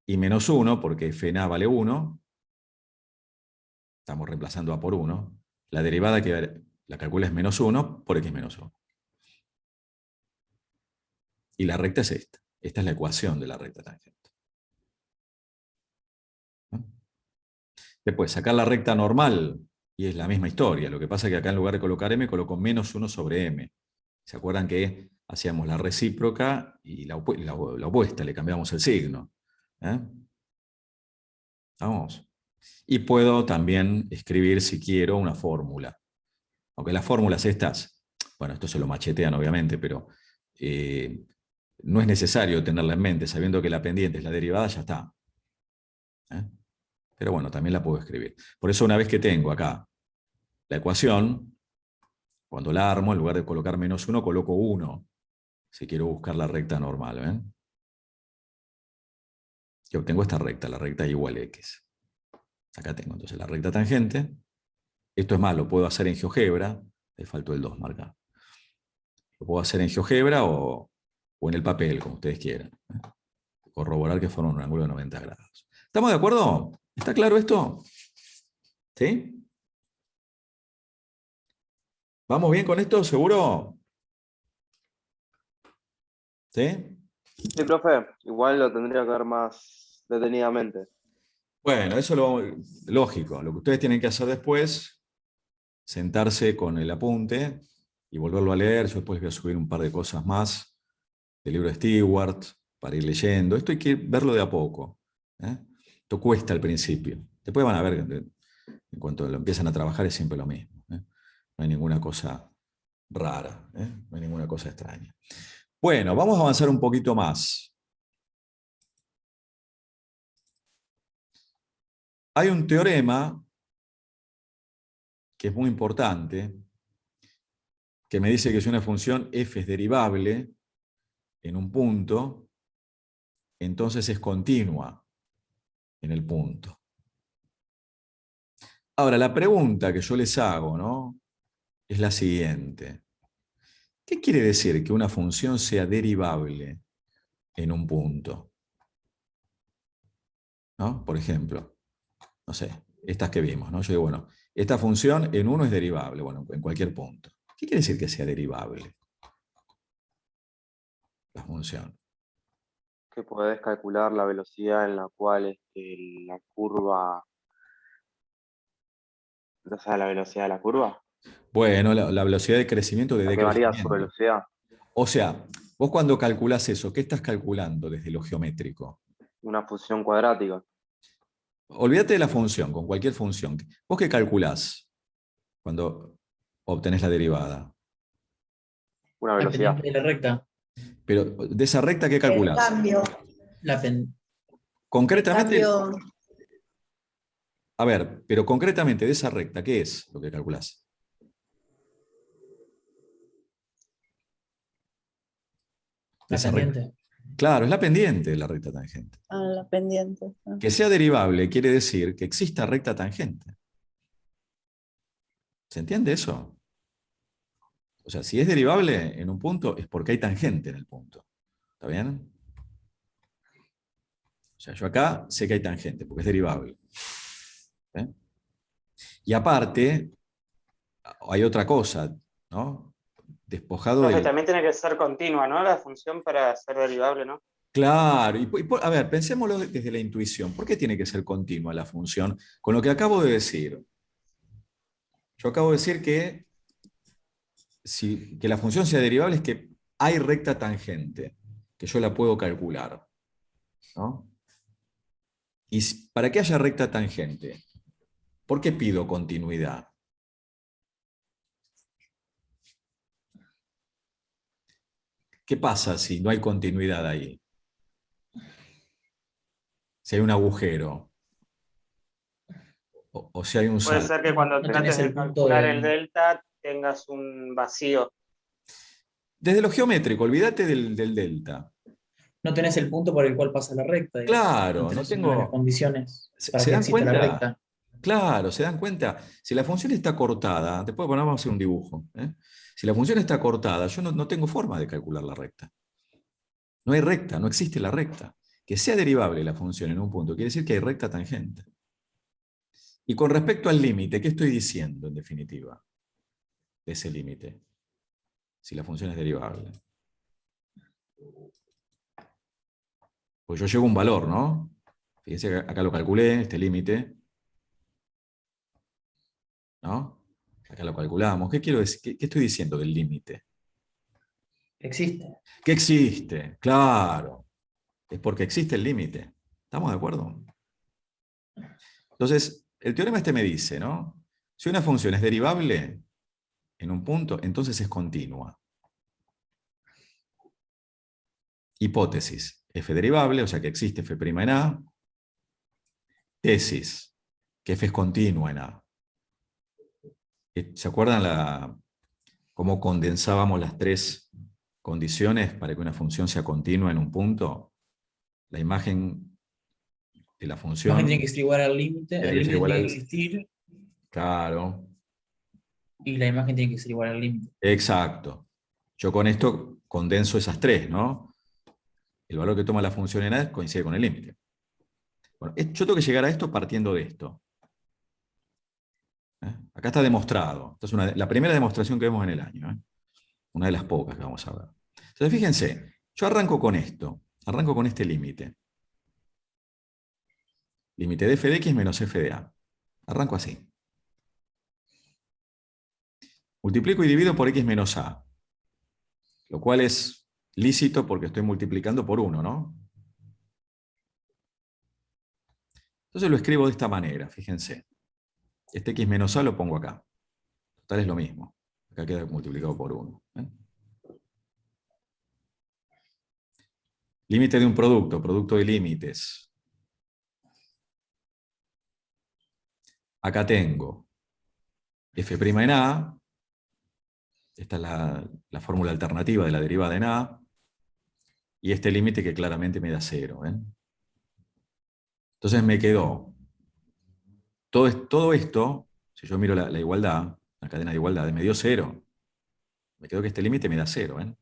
I menos 1, porque f en A vale 1, estamos reemplazando A por 1, la derivada que la calculo es menos 1 por X menos 1. Y la recta es esta. Esta es la ecuación de la recta tangente. ¿No? Después, sacar la recta normal, y es la misma historia. Lo que pasa es que acá en lugar de colocar M, coloco menos 1 sobre M. ¿Se acuerdan que hacíamos la recíproca y la opuesta? Le cambiamos el signo. Vamos. Y puedo también escribir, si quiero, una fórmula. Aunque las fórmulas estas, bueno, esto se lo machetean obviamente, pero no es necesario tenerla en mente, sabiendo que la pendiente es la derivada, ya está. Pero bueno, también la puedo escribir. Por eso una vez que tengo acá la ecuación, cuando la armo, en lugar de colocar menos 1, coloco 1, si quiero buscar la recta normal. Y obtengo esta recta, la recta y igual a X. Acá tengo entonces la recta tangente. Esto es más, lo puedo hacer en GeoGebra. Le faltó el 2 marcado. Lo puedo hacer en GeoGebra o en el papel, como ustedes quieran. Corroborar que forman un ángulo de 90 grados. ¿Estamos de acuerdo? ¿Está claro esto? ¿Sí? ¿Vamos bien con esto? ¿Seguro? ¿Sí? Sí, profe, igual lo tendría que ver más detenidamente. Bueno, eso es lógico. Lo que ustedes tienen que hacer después, sentarse con el apunte y volverlo a leer. Yo después voy a subir un par de cosas más del libro de Stewart para ir leyendo. Esto hay que verlo de a poco. Esto cuesta al principio. Después van a ver que en cuanto lo empiezan a trabajar es siempre lo mismo. No hay ninguna cosa rara, no hay ninguna cosa extraña. Bueno, vamos a avanzar un poquito más. Hay un teorema que es muy importante, que me dice que si una función f es derivable en un punto, entonces es continua en el punto. Ahora, la pregunta que yo les hago, ¿no?, es la siguiente. ¿Qué quiere decir que una función sea derivable en un punto? ¿No? Por ejemplo, no sé, estas que vimos, ¿no? Yo digo, bueno, esta función en uno es derivable, bueno, en cualquier punto. ¿Qué quiere decir que sea derivable la función? Que podés calcular la velocidad en la cual la curva, o sea, la velocidad de la curva, Bueno, la velocidad de crecimiento de la que varía su decrecimiento. velocidad, O sea, vos cuando calculás eso, ¿qué estás calculando desde lo geométrico? una función cuadrática, Olvídate de la función, con cualquier función. ¿Vos qué calculás cuando obtenés la derivada? una La velocidad. pendiente de la recta. Pero de esa recta, ¿qué El calculás? cambio, Concretamente, cambio, a ver, pero concretamente de esa recta, ¿qué es lo que calculás? De La esa recta. pendiente. Claro, es la pendiente de la recta tangente. la pendiente. Que sea derivable quiere decir que exista recta tangente. ¿Se entiende eso? O sea, si es derivable en un punto es porque hay tangente en el punto. ¿Está bien? O sea, yo acá sé que hay tangente porque es derivable. Y aparte, hay otra cosa, ¿no? Despojado Profe, del... también tiene que ser continua, ¿no? La función para ser derivable, ¿no? Claro, a ver, pensémoslo desde la intuición. ¿Por qué tiene que ser continua la función? Con lo que acabo de decir. Yo acabo de decir que que la función sea derivable es que hay recta tangente, que yo la puedo calcular, ¿no? Y para que haya recta tangente, ¿por qué pido continuidad? ¿Qué pasa si no hay continuidad ahí? Si hay un agujero, o si hay un Puede salto. ser que cuando No trates tenés el de punto calcular de... el delta tengas un vacío. Desde lo geométrico, olvídate del delta. No tenés el punto por el cual pasa la recta, digamos. Claro, no tenés una de las tengo... condiciones para ¿Se que dan exista la cuenta? recta. Claro, se dan cuenta. Si la función está cortada, después vamos a hacer un dibujo. Si la función está cortada, yo no tengo forma de calcular la recta. No hay recta, no existe la recta. Que sea derivable la función en un punto quiere decir que hay recta tangente. Y con respecto al límite, ¿qué estoy diciendo en definitiva de ese límite? Si la función es derivable. Pues yo llevo un valor, ¿no? Fíjense que acá lo calculé, este límite. ¿No? Acá lo calculamos. ¿Qué quiero decir? ¿Qué estoy diciendo del límite? Existe. Que existe, claro. Es porque existe el límite. ¿Estamos de acuerdo? Entonces, el teorema este me dice, ¿no? Si una función es derivable en un punto, entonces es continua. Hipótesis, f derivable, o sea que existe f' en A. Tesis, que f es continua en A. ¿Se acuerdan cómo condensábamos las tres condiciones para que una función sea continua en un punto? La imagen de la La función imagen tiene que ser igual al límite, tiene el que ser límite igual tiene al... que existir Claro, y la imagen tiene que ser igual al límite. exacto. Yo con esto condenso esas tres, ¿no? El valor que toma la función en A coincide con el límite. Bueno, yo tengo que llegar a esto partiendo de esto. Acá está demostrado. Esta es la primera demostración que vemos en el año. Una de las pocas que vamos a ver. Entonces, fíjense, yo arranco con esto. Arranco con este límite. Límite de f de x menos f de a. Arranco así. Multiplico y divido por x menos a. Lo cual es lícito porque estoy multiplicando por 1, ¿no? Entonces lo escribo de esta manera, fíjense. Este x menos a lo pongo acá. Total es lo mismo. Acá queda multiplicado por 1. Límite de un producto, producto de límites. Acá tengo f' en A. Esta es la fórmula alternativa de la derivada en A. Y este límite que claramente me da 0. Entonces me quedó todo esto, si yo miro la igualdad, la cadena de igualdades, me dio 0. Me quedó que este límite me da 0.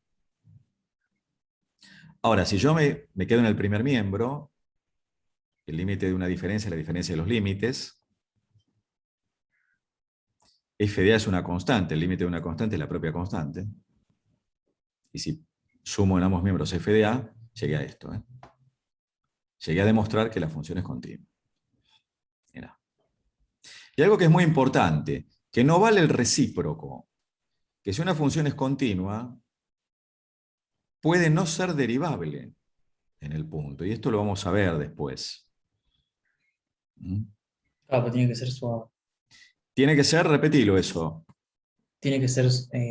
Ahora, si yo me quedo en el primer miembro, el límite de una diferencia es la diferencia de los límites. F de A es una constante, el límite de una constante es la propia constante. Y si sumo en ambos miembros f de A, llegué a esto. Llegué a demostrar que la función es continua. Mirá. Y algo que es muy importante, que no vale el recíproco, que si una función es continua, puede no ser derivable en el punto. Y esto lo vamos a ver después. Claro, pero tiene que ser suave. Tiene que ser, repetilo eso. Tiene que ser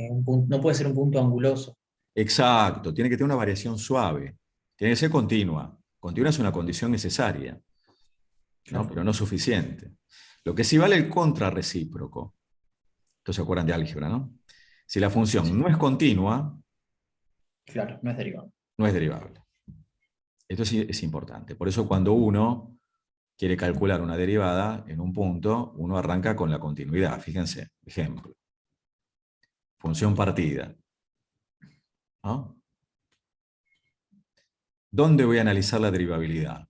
un punto, no puede ser un punto anguloso. Exacto, tiene que tener una variación suave. Tiene que ser continua. Continua es una condición necesaria, ¿no? Claro. Pero no suficiente. Lo que sí vale el contrarrecíproco. Entonces se acuerdan de álgebra, ¿no? Si la función no es continua, Claro, no es derivable. no es derivable. Esto sí es importante. Por eso cuando uno quiere calcular una derivada en un punto, uno arranca con la continuidad. Fíjense, ejemplo. Función partida. ¿No? ¿Dónde voy a analizar la derivabilidad?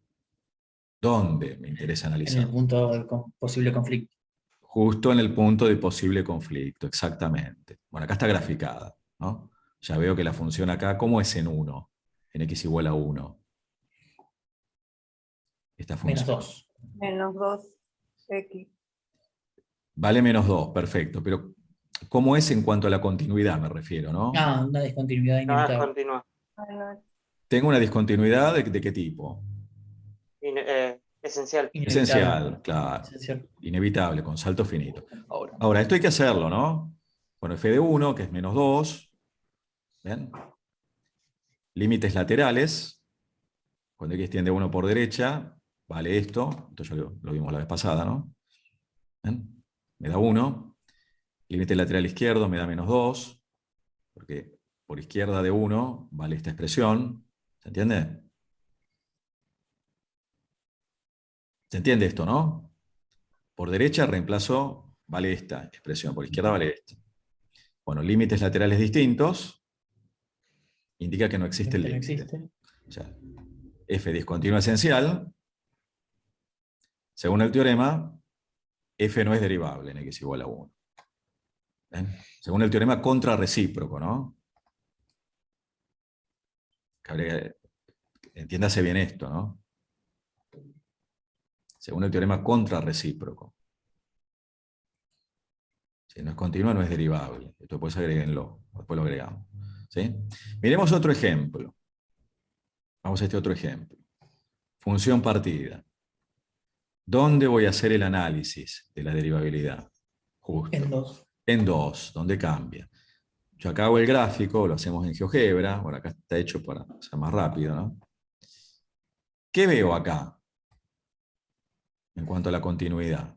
¿Dónde me interesa En analizar? el punto del posible conflicto. Justo en el punto de posible conflicto, exactamente. Bueno, acá está graficada, ¿no? Ya veo que la función acá, ¿cómo es en 1? En x igual a 1. Esta Menos función. 2. Menos 2x. Vale menos 2, perfecto. Pero, ¿cómo es en cuanto a la continuidad me refiero, no? Ah, una discontinuidad No es inevitable. continua. Tengo una discontinuidad de qué tipo. Esencial. Inevitable. Esencial, claro. Esencial. Inevitable, con salto finito. Ahora, esto hay que hacerlo, ¿no? Bueno, f de 1, que es menos 2. ¿Ven? Límites laterales. Cuando x tiende a 1 por derecha, vale esto. Esto ya lo vimos la vez pasada, ¿no? ¿Ven? Me da 1. Límite lateral izquierdo me da menos 2. Porque por izquierda de 1 vale esta expresión. ¿Se entiende? ¿Se entiende esto, no? Por derecha reemplazo, vale esta expresión, por izquierda vale esta. Bueno, límites laterales distintos indica que no existe el Este no límite. existe. O sea, f discontinua esencial, según el teorema, f no es derivable en x igual a 1. ¿Ven? Según el teorema contrarrecíproco, ¿no? Entiéndase bien esto, ¿no? Según el teorema contrarrecíproco. Si no es continua, no es derivable. Esto después agréguenlo, después lo agregamos. ¿Sí? Miremos otro ejemplo. Vamos a este otro ejemplo. Función partida. ¿Dónde voy a hacer el análisis de la derivabilidad? Justo. En 2. En 2, donde cambia. Yo acá hago el gráfico, lo hacemos en GeoGebra. Bueno, acá está hecho para ser más rápido, ¿no? ¿Qué veo acá? En cuanto a la continuidad.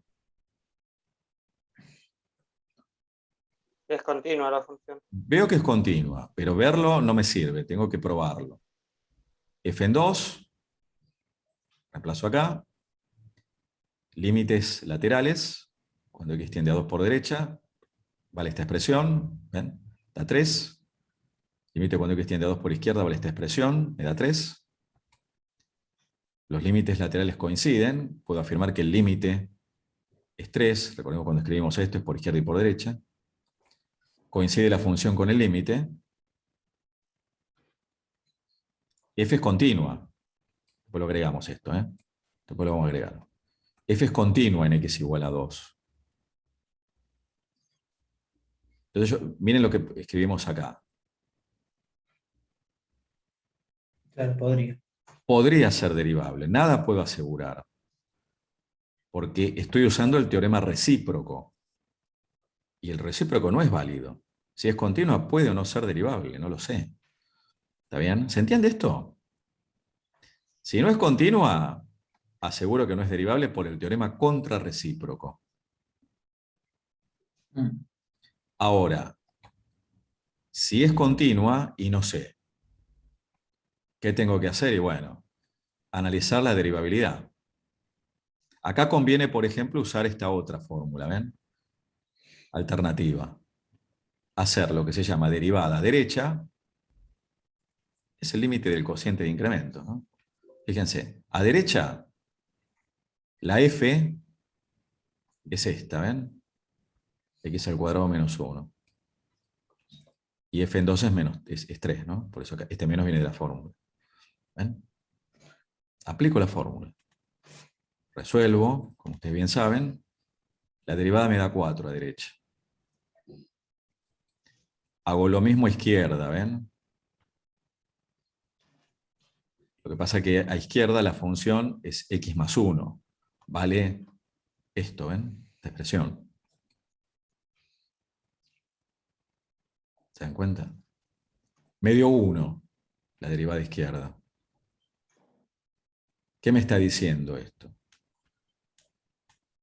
Es continua la función. Veo que es continua, pero verlo no me sirve, tengo que probarlo. F en 2, reemplazo acá. Límites laterales, cuando x tiende a 2 por derecha, vale esta expresión, ¿ven? Da 3. Límite cuando x tiende a 2 por izquierda, vale esta expresión, me da 3. Los límites laterales coinciden, puedo afirmar que el límite es 3, recordemos cuando escribimos esto es por izquierda y por derecha. Coincide la función con el límite. F es continua. Después lo agregamos esto, ¿eh? Después lo vamos a agregar. F es continua en x igual a 2. Entonces, miren lo que escribimos acá. Claro, podría. Podría ser derivable, nada puedo asegurar. Porque estoy usando el teorema recíproco. Y el recíproco no es válido. Si es continua, puede o no ser derivable, no lo sé. ¿Está bien? ¿Se entiende esto? Si no es continua, aseguro que no es derivable por el teorema contrarrecíproco. Mm. Ahora, si es continua y no sé, ¿qué tengo que hacer? Y bueno, analizar la derivabilidad. Acá conviene, por ejemplo, usar esta otra fórmula, ¿ven? Alternativa. Hacer lo que se llama derivada derecha, es el límite del cociente de incremento, ¿no? Fíjense, a derecha, la f es esta, ¿ven? X al cuadrado menos 1. Y f en 2 es 3, ¿no? Por eso este menos viene de la fórmula. ¿Ven? Aplico la fórmula. Resuelvo, como ustedes bien saben, la derivada me da 4 a derecha. Hago lo mismo a izquierda, ¿ven? Lo que pasa es que a izquierda la función es x más 1. Vale esto, ¿ven? Esta expresión. ¿Se dan cuenta? Me dio 1 la derivada izquierda. ¿Qué me está diciendo esto?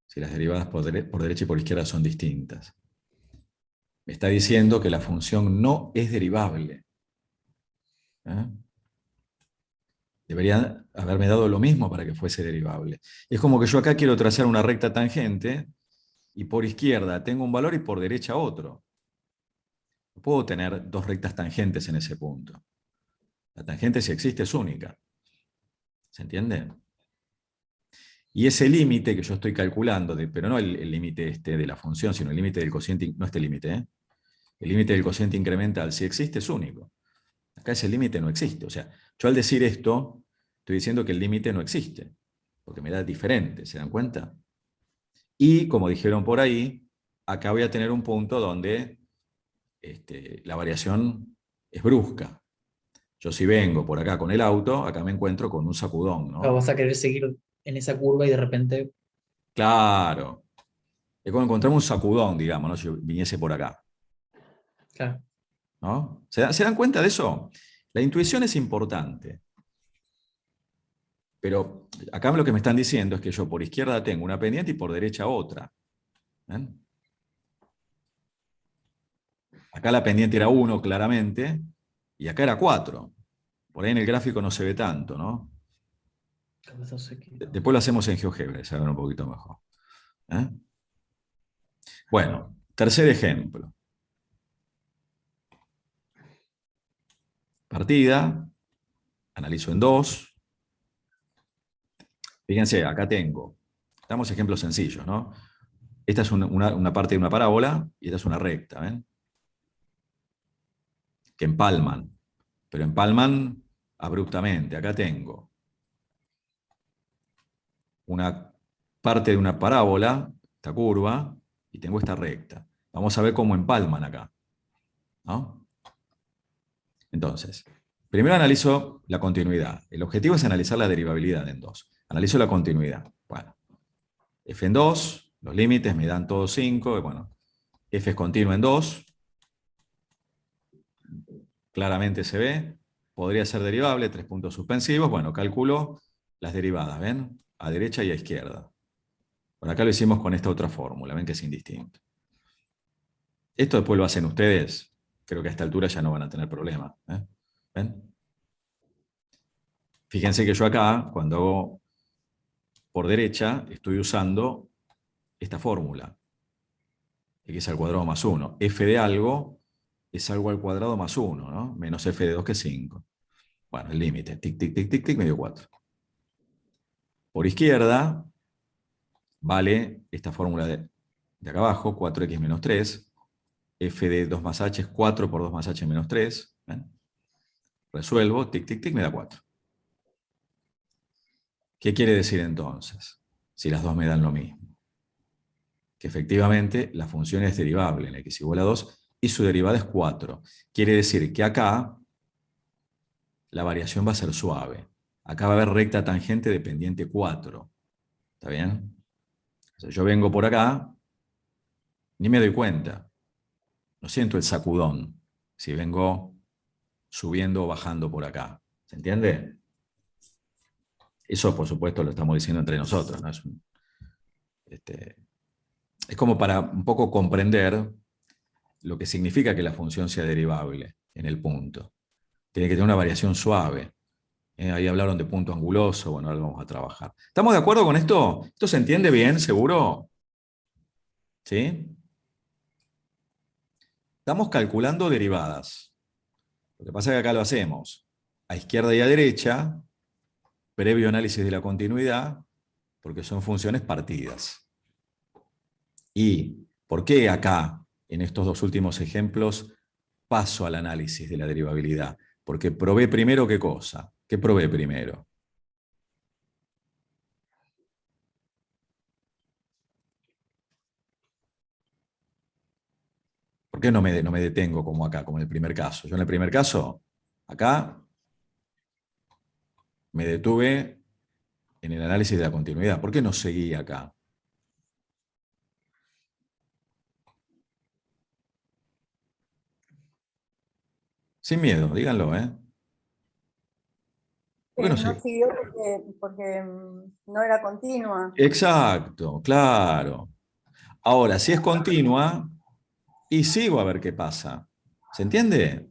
Si las derivadas por derecha y por izquierda son distintas. Me está diciendo que la función no es derivable. ¿Eh? Debería haberme dado lo mismo para que fuese derivable. Es como que yo acá quiero trazar una recta tangente y por izquierda tengo un valor y por derecha otro. No puedo tener dos rectas tangentes en ese punto. La tangente, si existe, es única. ¿Se entiende? Y ese límite que yo estoy calculando, pero no el límite este de la función, sino el límite del cociente, no este límite, ¿eh? El límite del cociente incremental, si existe, es único. Acá ese límite no existe. O sea, yo al decir esto, estoy diciendo que el límite no existe, porque me da diferente, ¿se dan cuenta? Y, como dijeron por ahí, acá voy a tener un punto donde la variación es brusca. Yo si vengo por acá con el auto, acá me encuentro con un sacudón, O ¿no? vas a querer seguir en esa curva y de repente, Claro. Es como encontrarme un sacudón, digamos, ¿no? Si yo viniese por acá, claro, ¿no? ¿Se dan cuenta de eso? La intuición es importante. Pero acá lo que me están diciendo es que yo por izquierda tengo una pendiente y por derecha otra. ¿Ven? Acá la pendiente era 1 claramente, y acá era 4. Por ahí en el gráfico no se ve tanto, ¿no? Después lo hacemos en GeoGebra, se va a ver un poquito mejor. ¿Eh? Bueno, tercer ejemplo. Partida, analizo en 2. Fíjense, acá tengo, damos ejemplos sencillos, ¿no? Esta es una parte de una parábola y esta es una recta, ¿ven? Que empalman, pero empalman abruptamente. Acá tengo una parte de una parábola, esta curva, y tengo esta recta. Vamos a ver cómo empalman acá, ¿no? Entonces, primero analizo la continuidad. El objetivo es analizar la derivabilidad en 2. Analizo la continuidad. Bueno, f en 2, los límites me dan todos 5, y bueno, f es continuo en 2. Claramente se ve. Podría ser derivable, 3 puntos suspensivos. Bueno, calculo las derivadas, ¿ven? A derecha y a izquierda. Por acá lo hicimos con esta otra fórmula, ven que es indistinto. Esto después lo hacen ustedes. Creo que a esta altura ya no van a tener problema. ¿Ven? Fíjense que yo acá, cuando hago por derecha, estoy usando esta fórmula. X al cuadrado más 1. F de algo es algo al cuadrado más 1, ¿no? Menos f de 2 que es 5. Bueno, el límite. Tic, tic, tic, tic, tic, me dio 4. Por izquierda, vale esta fórmula de acá abajo, 4x menos 3. F de 2 más h es 4 por 2 más h menos 3. ¿Ven? Resuelvo, tic, tic, tic, me da 4. ¿Qué quiere decir entonces? Si las dos me dan lo mismo. Que efectivamente la función es derivable en x igual a 2 y su derivada es 4. Quiere decir que acá la variación va a ser suave. Acá va a haber recta tangente de pendiente 4. ¿Está bien? O sea, yo vengo por acá, ni me doy cuenta. No siento el sacudón si vengo subiendo o bajando por acá. ¿Se entiende? Eso, por supuesto, lo estamos diciendo entre nosotros, ¿no? Es como para un poco comprender lo que significa que la función sea derivable en el punto. Tiene que tener una variación suave. Ahí hablaron de punto anguloso, bueno, ahora lo vamos a trabajar. ¿Estamos de acuerdo con esto? ¿Esto se entiende bien, seguro? ¿Sí? Estamos calculando derivadas. Lo que pasa es que acá lo hacemos a izquierda y a derecha, previo análisis de la continuidad, porque son funciones partidas. ¿Y por qué acá, en estos dos últimos ejemplos, paso al análisis de la derivabilidad? Porque probé primero ¿qué cosa? ¿Qué probé primero? ¿Por qué no me detengo como acá, como en el primer caso? Yo en el primer caso, acá, me detuve en el análisis de la continuidad. ¿Por qué no seguí acá? Sin miedo, díganlo, ¿eh? ¿Por qué no No seguí? siguió porque no era continua. Exacto, claro. Ahora, si es continua, y sigo a ver qué pasa. ¿Se entiende?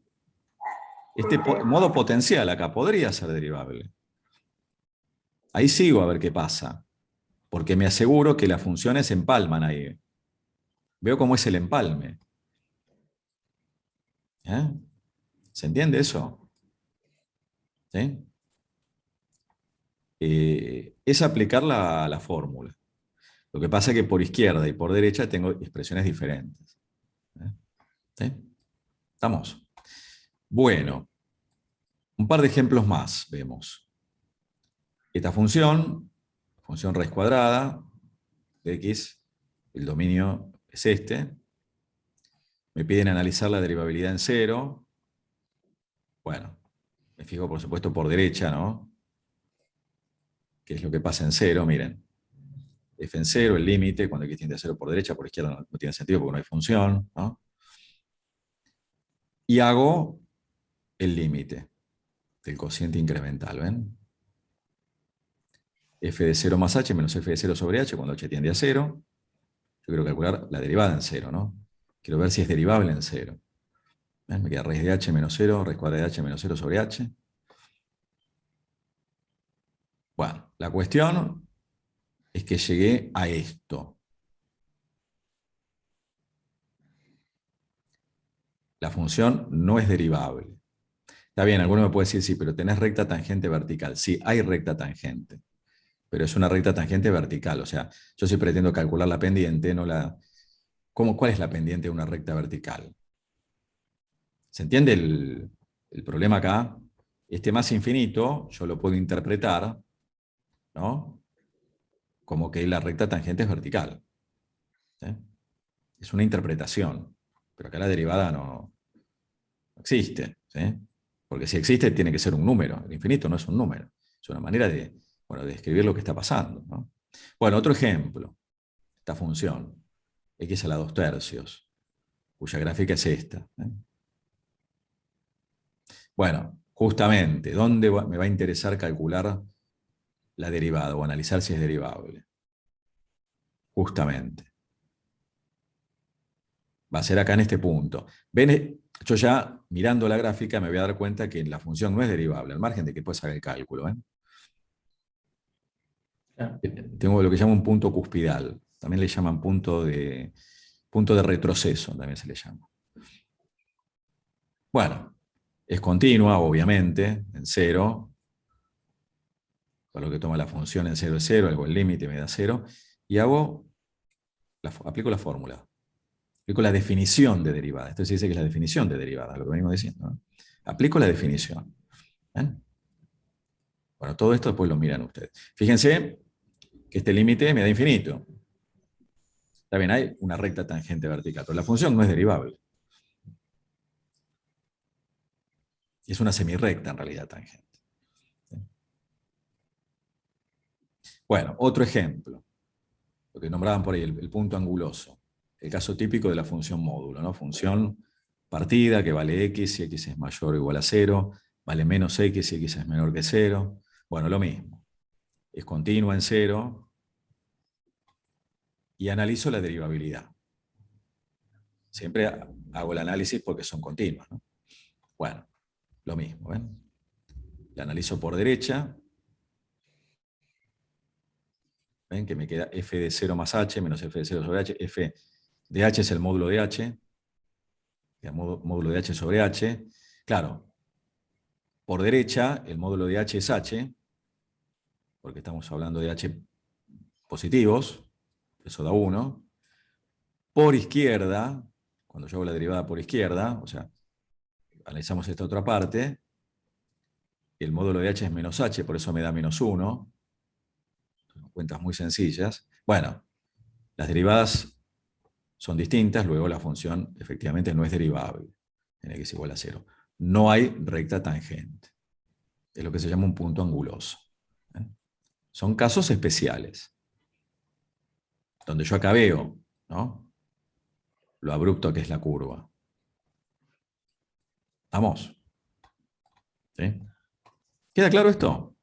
Este modo potencial acá podría ser derivable. Ahí sigo a ver qué pasa, porque me aseguro que las funciones empalman ahí. Veo cómo es el empalme. ¿Eh? ¿Se entiende eso? ¿Sí? Es aplicar la fórmula. Lo que pasa es que por izquierda y por derecha tengo expresiones diferentes. ¿Eh? ¿Sí? ¿Estamos? Bueno, un par de ejemplos más vemos. Esta función raíz cuadrada de x, el dominio es este. Me piden analizar la derivabilidad en 0. Bueno, me fijo por supuesto por derecha, ¿no? ¿Qué es lo que pasa en 0? Miren. F en 0, el límite, cuando x tiende a 0 por derecha, por izquierda no tiene sentido porque no hay función, ¿no? Y hago el límite del cociente incremental, ¿ven? F de 0 más h menos f de 0 sobre h cuando h tiende a 0. Yo quiero calcular la derivada en 0, ¿no? Quiero ver si es derivable en 0. ¿Ven? Me queda raíz de h menos 0, raíz cuadrada de h menos 0 sobre h. Bueno, La cuestión es que llegué a esto. La función no es derivable. Está bien, alguno me puede decir, sí, pero tenés recta tangente vertical. Sí, hay recta tangente, pero es una recta tangente vertical. O sea, yo si pretendo calcular la pendiente, no la... ¿Cuál es la pendiente de una recta vertical? ¿Se entiende el problema acá? Este más infinito, yo lo puedo interpretar, ¿no? Como que la recta tangente es vertical. ¿Sí? Es una interpretación, pero acá la derivada no existe. ¿Sí? Porque si existe, tiene que ser un número. El infinito no es un número. Es una manera de, bueno, de describir lo que está pasando, ¿no? Bueno, otro ejemplo. Esta función, x a la 2/3, cuya gráfica es esta. Bueno, justamente, ¿dónde me va a interesar calcular la derivada o analizar si es derivable? Justamente. Va a ser acá en este punto. Ven, yo ya mirando la gráfica me voy a dar cuenta que la función no es derivable, al margen de que puedas hacer el cálculo. Claro. Tengo lo que llama un punto cuspidal. También le llaman punto de retroceso, también se le llama. Bueno, es continua, obviamente, en cero. Por lo que toma la función en 0 es 0, hago el límite, me da 0. Y aplico la fórmula. Aplico la definición de derivada. Esto se dice que es la definición de derivada, lo que venimos diciendo, ¿no? Aplico la definición. ¿Ven? Bueno, todo esto después lo miran ustedes. Fíjense que este límite me da infinito. Está bien, hay una recta tangente vertical, pero la función no es derivable. Es una semirrecta en realidad tangente. Bueno, otro ejemplo. Lo que nombraban por ahí, el punto anguloso. El caso típico de la función módulo, ¿no? Función partida que vale x si x es mayor o igual a 0, vale menos x si x es menor que 0. Bueno, lo mismo. Es continua en 0 y analizo la derivabilidad. Siempre hago el análisis porque son continuas, ¿no? Bueno, lo mismo, ¿ven? La analizo por derecha. ¿Ven? Que me queda f de 0 más h menos f de 0 sobre h. F de h es el módulo de h. El módulo de h sobre h. Claro, por derecha el módulo de h es h, porque estamos hablando de h positivos, eso da 1. Por izquierda, cuando yo hago la derivada por izquierda, o sea, analizamos esta otra parte, el módulo de h es menos h, por eso me da menos 1. Son cuentas muy sencillas. Bueno, las derivadas son distintas, luego la función efectivamente no es derivable en x igual a 0. No hay recta tangente. Es lo que se llama un punto anguloso. Son casos especiales, donde yo acá veo, ¿no?, lo abrupto que es la curva. ¿Vamos? ¿Sí? ¿Queda claro esto?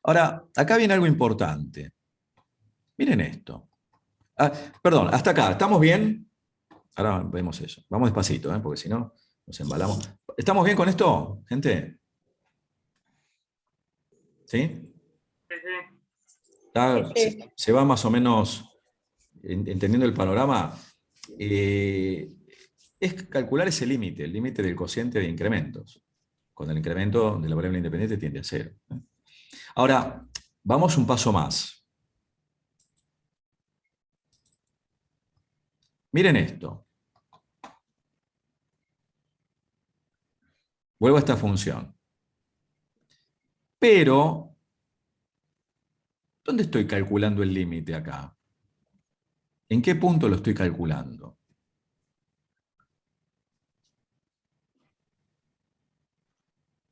Ahora, acá viene algo importante. Miren esto. Perdón, hasta acá. ¿Estamos bien? Ahora vemos eso. Vamos despacito, porque si no, nos embalamos. ¿Estamos bien con esto, gente? ¿Sí? Sí, sí. Se va más o menos entendiendo el panorama. Es calcular ese límite, el límite del cociente de incrementos. Cuando el incremento de la variable independiente tiende a 0. Ahora, vamos un paso más. Miren esto. Vuelvo a esta función. Pero, ¿dónde estoy calculando el límite acá? ¿En qué punto lo estoy calculando?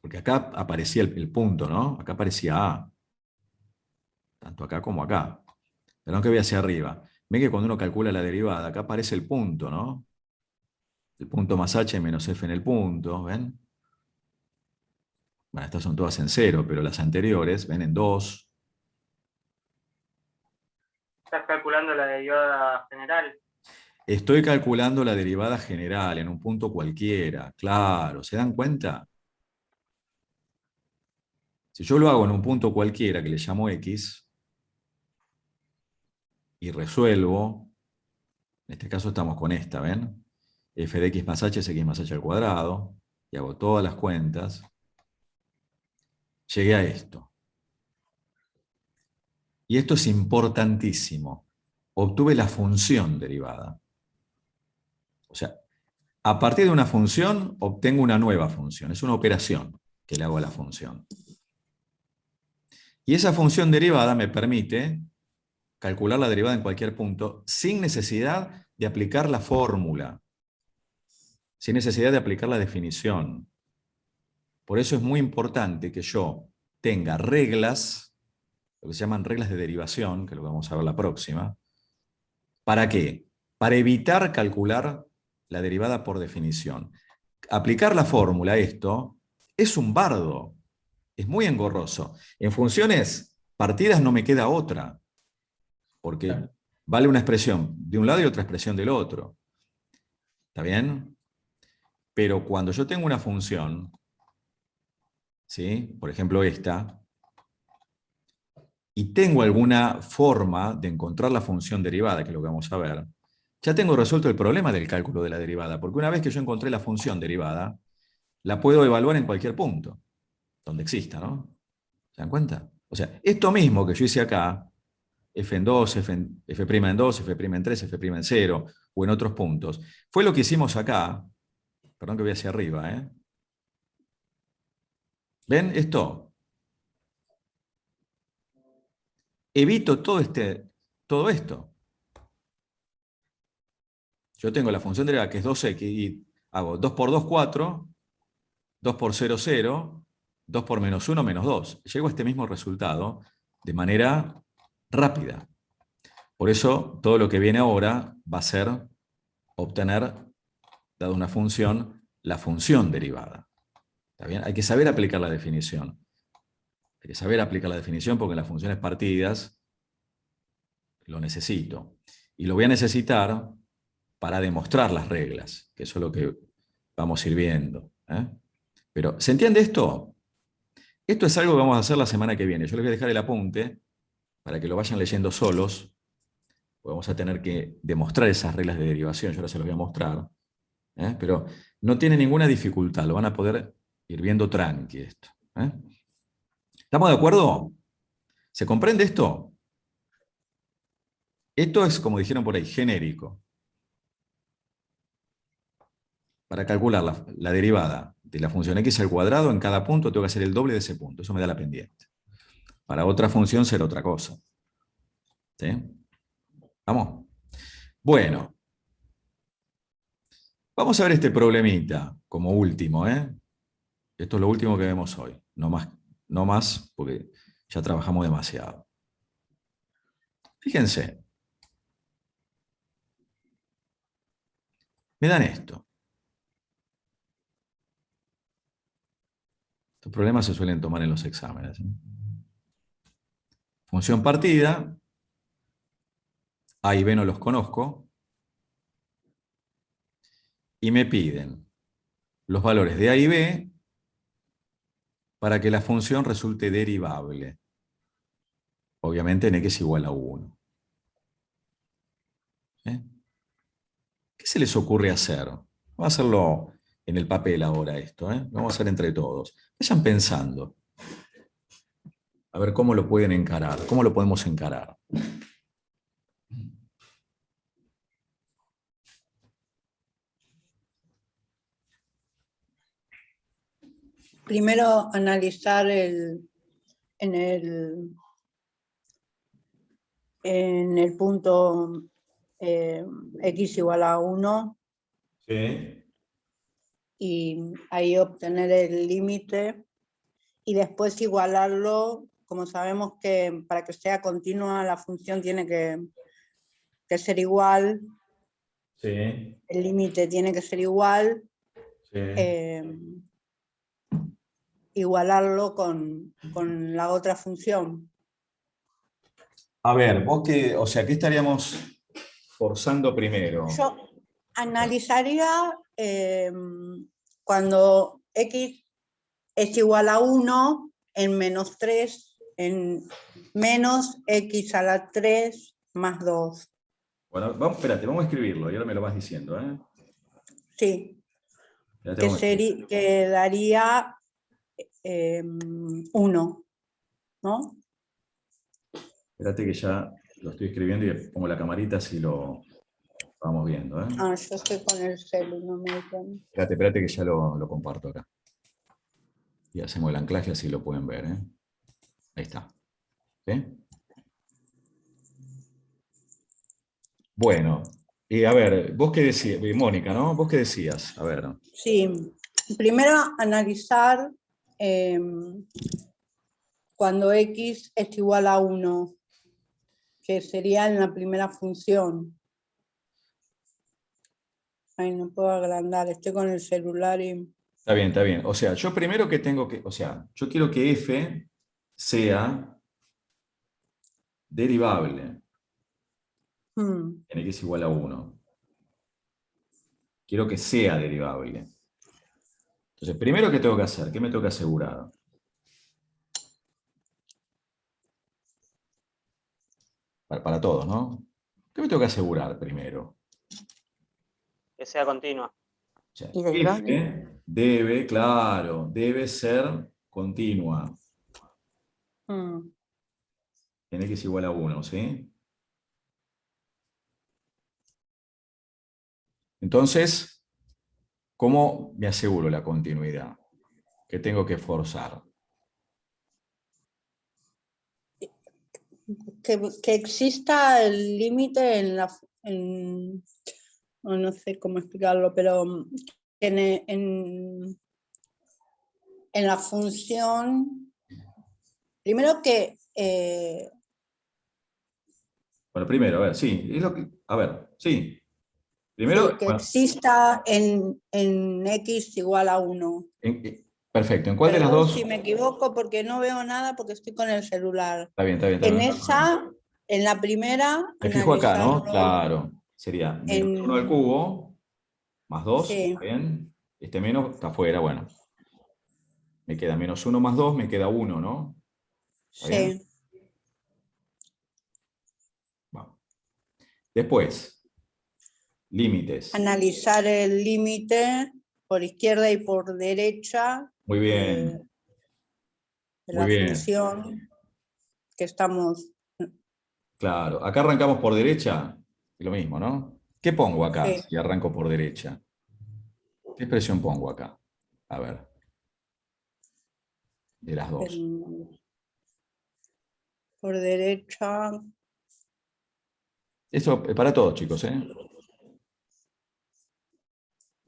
Porque acá aparecía el punto, ¿no? Acá aparecía A. Tanto acá como acá. Pero aunque voy hacia arriba. Ven que cuando uno calcula la derivada, acá aparece el punto, ¿no? El punto más h menos f en el punto, ¿ven? Bueno, estas son todas en 0, pero las anteriores, ven, en 2. Estás calculando la derivada general. Estoy calculando la derivada general en un punto cualquiera, claro, ¿se dan cuenta? Si yo lo hago en un punto cualquiera que le llamo X y resuelvo, en este caso estamos con esta, ¿ven? F de X más H es X más H al cuadrado, y hago todas las cuentas, llegué a esto. Y esto es importantísimo. Obtuve la función derivada. O sea, a partir de una función obtengo una nueva función. Es una operación que le hago a la función. Y esa función derivada me permite calcular la derivada en cualquier punto sin necesidad de aplicar la fórmula, sin necesidad de aplicar la definición. Por eso es muy importante que yo tenga reglas, lo que se llaman reglas de derivación, que lo vamos a ver la próxima. ¿Para qué? Para evitar calcular la derivada por definición. Aplicar la fórmula a esto es un bardo, es muy engorroso. En funciones partidas no me queda otra, porque vale una expresión de un lado y otra expresión del otro. ¿Está bien? Pero cuando yo tengo una función, ¿sí? Por ejemplo esta, y tengo alguna forma de encontrar la función derivada, que es lo que vamos a ver, ya tengo resuelto el problema del cálculo de la derivada, porque una vez que yo encontré la función derivada, la puedo evaluar en cualquier punto, donde exista, ¿no? ¿Se dan cuenta? O sea, esto mismo que yo hice acá, f en 2, f' en 2, f' en 3, f' en 0, o en otros puntos, fue lo que hicimos acá. Perdón que voy hacia arriba, ¿eh? ¿Ven esto? Evito todo esto. Yo tengo la función derivada que es 2x y hago 2 por 2, 4, 2 por 0, 0, 2 por menos 1, menos 2. Llego a este mismo resultado de manera rápida. Por eso, todo lo que viene ahora va a ser obtener, dado una función, la función derivada. ¿Está bien? Hay que saber aplicar la definición. Hay que saber aplicar la definición porque en las funciones partidas lo necesito. Y lo voy a necesitar para demostrar las reglas, que eso es lo que vamos a ir viendo. Pero, ¿se entiende esto? Esto es algo que vamos a hacer la semana que viene. Yo les voy a dejar el apunte para que lo vayan leyendo solos. Vamos a tener que demostrar esas reglas de derivación. Yo ahora se los voy a mostrar. Pero no tiene ninguna dificultad. Lo van a poder ir viendo tranqui esto. ¿Estamos de acuerdo? ¿Se comprende esto? Esto es, como dijeron por ahí, genérico. Para calcular la derivada de la función x al cuadrado, en cada punto tengo que hacer el doble de ese punto. Eso me da la pendiente. Para otra función será otra cosa. ¿Sí? ¿Vamos? Bueno. Vamos a ver este problemita como último. Esto es lo último que vemos hoy. No más porque ya trabajamos demasiado. Fíjense. Me dan esto. Estos problemas se suelen tomar en los exámenes. Función partida. A y B no los conozco. Y me piden los valores de A y B para que la función resulte derivable. Obviamente en x igual a 1. ¿Qué se les ocurre hacer? Vamos a hacerlo en el papel ahora esto. Lo vamos a hacer entre todos. Vayan pensando. A ver cómo lo pueden encarar. ¿Cómo lo podemos encarar? Primero analizar en el punto x igual a 1. Sí. Y ahí obtener el límite y después igualarlo. Como sabemos que para que sea continua la función tiene que ser igual, Sí. el límite tiene que ser igual, Sí. igualarlo con la otra función. A ver, vos qué, o sea, ¿qué estaríamos forzando primero? Yo analizaría cuando x es igual a 1, en menos 3, en menos x a la 3 más 2. Bueno, espérate, vamos a escribirlo y ahora me lo vas diciendo. Sí, Espérate, que daría 1, ¿no? espérate que ya lo estoy escribiendo y pongo la camarita así lo vamos viendo. Ah, yo estoy con el celu, no me doy cuenta. Espérate que ya lo comparto acá. Y hacemos el anclaje así lo pueden ver. Ahí está. ¿Sí? Bueno, y a ver, vos qué decías, Mónica, ¿no? ¿Vos qué decías? A ver. Sí, primero analizar cuando x es igual a 1, que sería en la primera función. Ay, no puedo agrandar, estoy con el celular y... Está bien, está bien. O sea, yo primero que tengo que, o sea, yo quiero que f sea derivable en x igual a 1. Quiero que sea derivable. Entonces, primero, ¿qué tengo que hacer? ¿Qué me tengo que asegurar? Para todos, ¿no? ¿Qué me tengo que asegurar primero? Que sea continua. O sea, ¿Y derivable? f debe, claro, debe ser continua en x igual a 1, ¿sí? Entonces, ¿cómo me aseguro la continuidad? ¿Qué tengo que forzar? Que exista el límite en la... no sé cómo explicarlo, pero en la función, primero que... Bueno, primero, a ver, sí. A ver, sí. Primero, sí, que bueno, exista en x igual a 1. perfecto. ¿En cuál de las Perdón dos? si me equivoco porque no veo nada porque estoy con el celular. Está bien, está bien, está En bien. esa, en la primera, Me fijo acá, ¿no? analizarlo Claro. Sería menos 1 al en... cubo, más 2, Sí, ¿está bien? Este menos está afuera, bueno. Me queda menos 1 más 2, me queda 1, ¿no? ¿Está bien? sí. Vamos. Después, límites. Analizar el límite por izquierda y por derecha Muy bien, de muy la bien. función que estamos... Claro. Acá arrancamos por derecha, es lo mismo, ¿no? ¿Qué pongo acá Sí, si arranco por derecha? ¿Qué expresión pongo acá? A ver, de las dos. por derecha... Esto es para todos, chicos, ¿eh?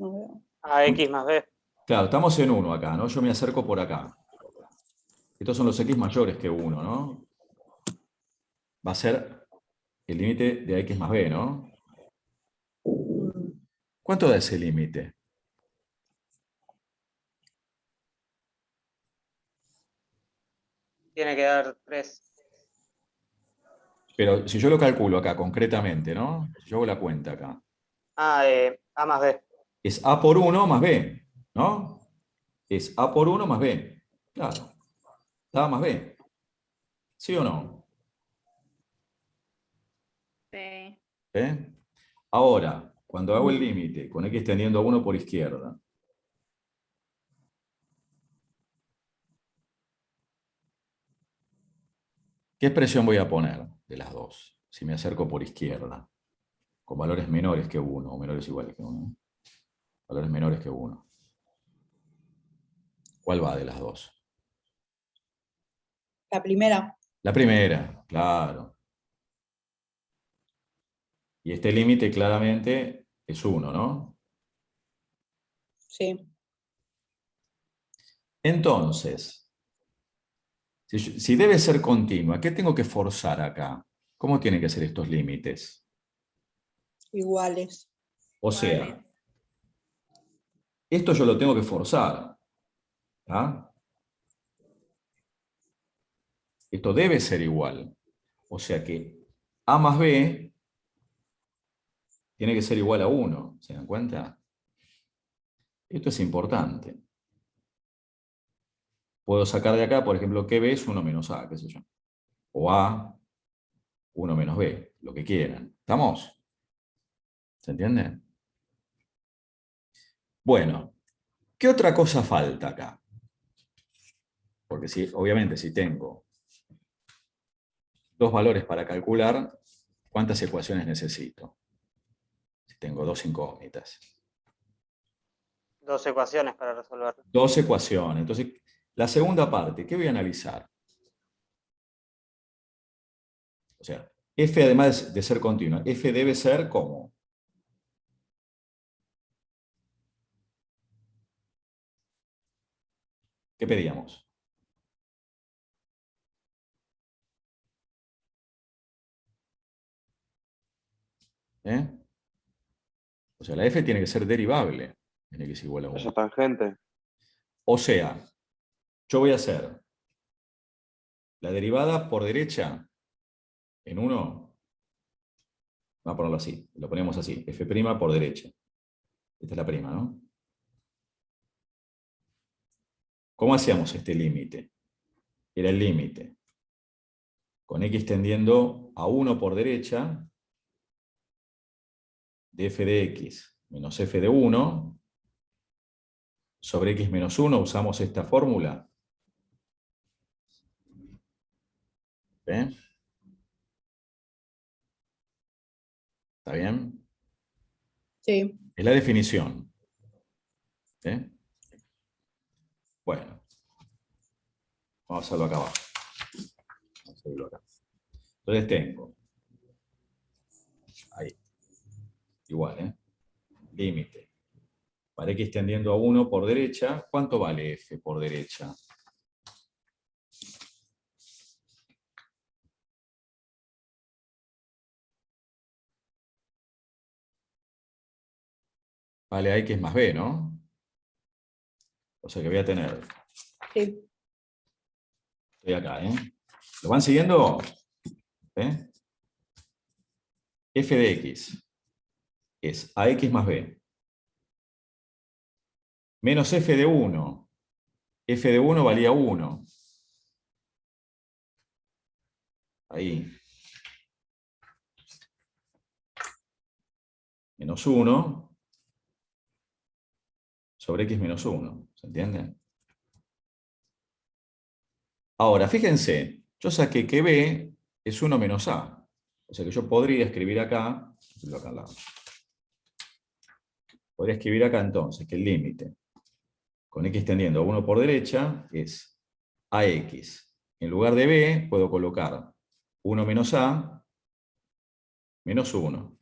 no veo. AX más B. Claro, estamos en 1 acá, ¿no? Yo me acerco por acá. Estos son los x mayores que 1, ¿no? Va a ser el límite de x más b, ¿no? ¿Cuánto da ese límite? Tiene que dar 3. Pero si yo lo calculo acá concretamente, ¿no? Si yo hago la cuenta acá. A más B. Es a por 1 más b, ¿no? Es a por 1 más b. Claro. Da más b. ¿Sí o no? Sí. ¿Eh? Ahora, cuando hago el límite con x tendiendo a 1 por izquierda, ¿qué expresión voy a poner de las dos? Si me acerco por izquierda, con valores menores que 1 o menores iguales que 1. Valores menores que 1. ¿Cuál va de las dos? La primera. La primera, claro. Y este límite claramente es 1, ¿no? Sí. Entonces, si debe ser continua, ¿qué tengo que forzar acá? ¿Cómo tienen que ser estos límites? Iguales. O sea, esto yo lo tengo que forzar. ¿Ah? Esto debe ser igual. O sea que a más b tiene que ser igual a 1. ¿Se dan cuenta? Esto es importante. puedo sacar de acá, por ejemplo, que B es 1 menos A, qué sé yo. O A, 1 menos B, lo que quieran. ¿Estamos? ¿Se entiende? Bueno, ¿qué otra cosa falta acá? Porque si, obviamente si tengo dos valores para calcular, ¿cuántas ecuaciones necesito? Si tengo dos incógnitas. 2 ecuaciones para resolverlo. Dos ecuaciones. Entonces, la segunda parte, ¿qué voy a analizar? O sea, f además de ser continua, f debe ser ¿cómo? ¿Qué pedíamos? ¿Eh? O sea, la f tiene que ser derivable en x igual a Haya 1. tangente. O sea, yo voy a hacer la derivada por derecha en 1. Vamos a ponerlo así, lo ponemos así, f' por derecha. Esta es la prima, ¿no? ¿Cómo hacíamos este límite? Era el límite con x tendiendo a 1 por derecha de f de x menos f de 1 sobre x menos 1, usamos esta fórmula. ¿Está bien? Sí. Es la definición. ¿Sí? Bueno, vamos a hacerlo acá abajo. Vamos a hacerlo acá. Entonces tengo, ahí, igual, límite. Para x tendiendo a 1 por derecha, ¿cuánto vale f por derecha? Vale a x más b, ¿no? O sea que voy a tener, Sí. estoy acá, ¿Lo van siguiendo? F de x es ax más b menos f de 1. F de 1 valía 1. Ahí. Menos 1 sobre x menos 1. ¿Se entiende? Ahora, fíjense, yo saqué que b es 1 menos a. O sea que yo podría escribir acá, al lado. Podría escribir acá entonces que el límite con x tendiendo a 1 por derecha es ax. En lugar de b puedo colocar 1 menos a menos 1.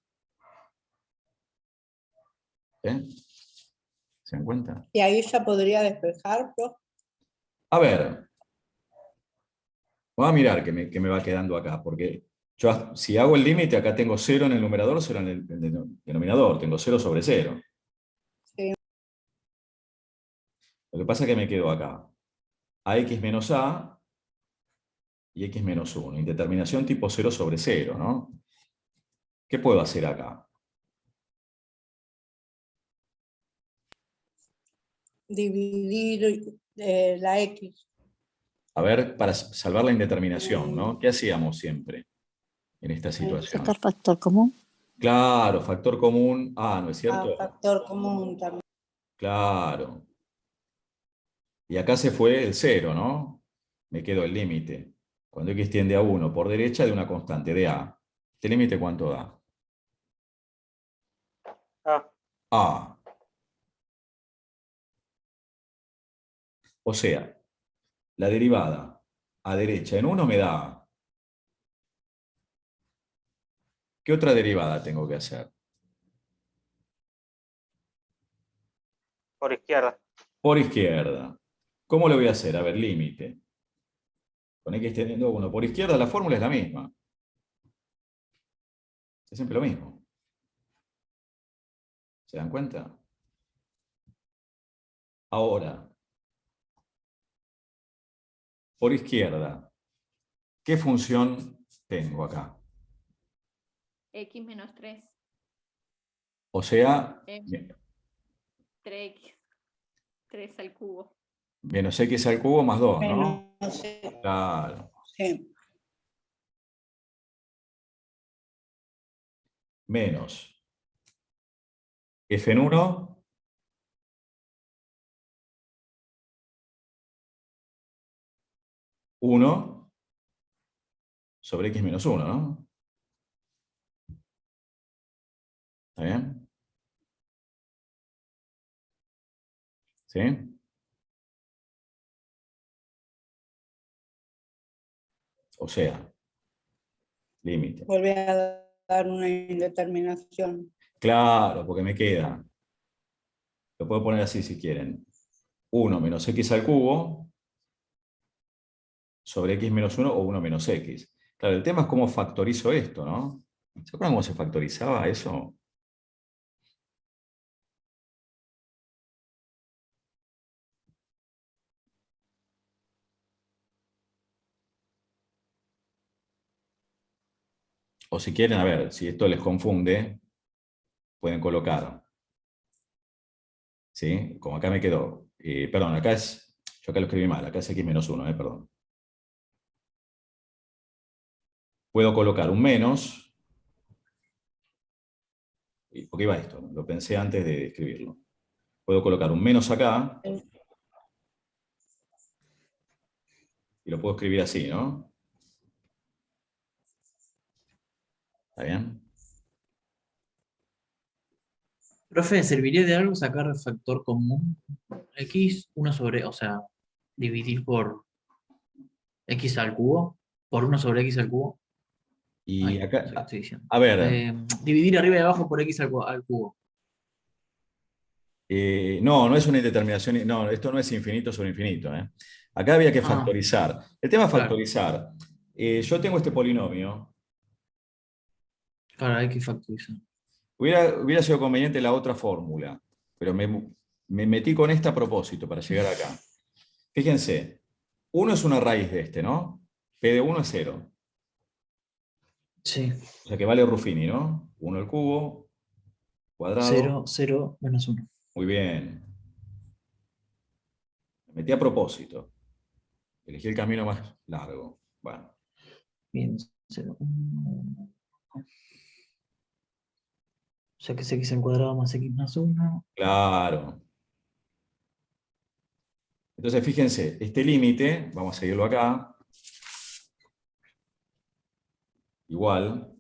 ¿Se dan cuenta? Y ahí ya podría despejar, profe. A ver, vamos a mirar qué me va quedando acá, porque yo si hago el límite, acá tengo 0 en el numerador, 0 en el denominador, tengo 0 sobre 0. Sí. Lo que pasa es que me quedo acá. Ax menos a y x menos 1. Indeterminación tipo 0 sobre 0, ¿no? ¿Qué puedo hacer acá? Dividir la X. A ver, para salvar la indeterminación, ¿no? ¿Qué hacíamos siempre en esta situación? Sacar factor común. Claro, factor común. Ah, ¿no es cierto? Factor común también. Claro. Y acá se fue el 0, ¿no? Me quedó el límite. Cuando x tiende a 1 por derecha de una constante de a. ¿Este límite cuánto da? Ah, A. O sea, la derivada a derecha en 1 me da a. ¿Qué otra derivada tengo que hacer? por izquierda. Por izquierda. ¿Cómo lo voy a hacer? A ver, límite. Con x tendiendo a 1 por izquierda, la fórmula es la misma. Es siempre lo mismo. ¿Se dan cuenta? Ahora, por izquierda, ¿qué función tengo acá? X menos 3. O sea, 3x. 3 al cubo. Menos x al cubo más 2, ¿no? Menos x, Claro. sí. Menos f en 1 1 sobre x menos 1, ¿no? ¿Está bien? ¿Sí? O sea, límite. Vuelve a dar una indeterminación. Claro, porque me queda. Lo puedo poner así si quieren. 1 menos x al cubo sobre x menos 1 o 1 menos x. Claro, el tema es cómo factorizo esto, ¿no? ¿Se acuerdan cómo se factorizaba eso? O si quieren, a ver, si esto les confunde, pueden colocar. ¿Sí? Como acá me quedó. Perdón, acá es. Yo acá lo escribí mal, acá es x menos 1, perdón. Puedo colocar un menos. Porque iba esto, lo pensé antes de escribirlo. Puedo colocar un menos acá. Y lo puedo escribir así, ¿no? ¿Está bien? Profe, ¿serviría de algo sacar factor común? X, 1 sobre, o sea, dividir por x al cubo, por 1 sobre x al cubo. Y Ay, no sé qué acá, estoy diciendo. a ver, Dividir arriba y abajo por x al cubo. no, no es una indeterminación, no, esto no es infinito sobre infinito. Acá había que Ah, factorizar. El tema es claro, factorizar. Yo tengo este polinomio. claro, hay que factorizar. Hubiera sido conveniente la otra fórmula, pero me metí con esta a propósito para llegar acá. Fíjense, 1 es una raíz de este, ¿no? P de 1 es 0. Sí, O sea que vale Ruffini, ¿no? 1 al cubo, cuadrado. 0, 0, menos 1. Muy bien. Me metí a propósito. Elegí el camino más largo. Bueno, Bien, 0, 1. O sea que es x al cuadrado más x más 1. claro. Entonces, fíjense, este límite, vamos a seguirlo acá, igual,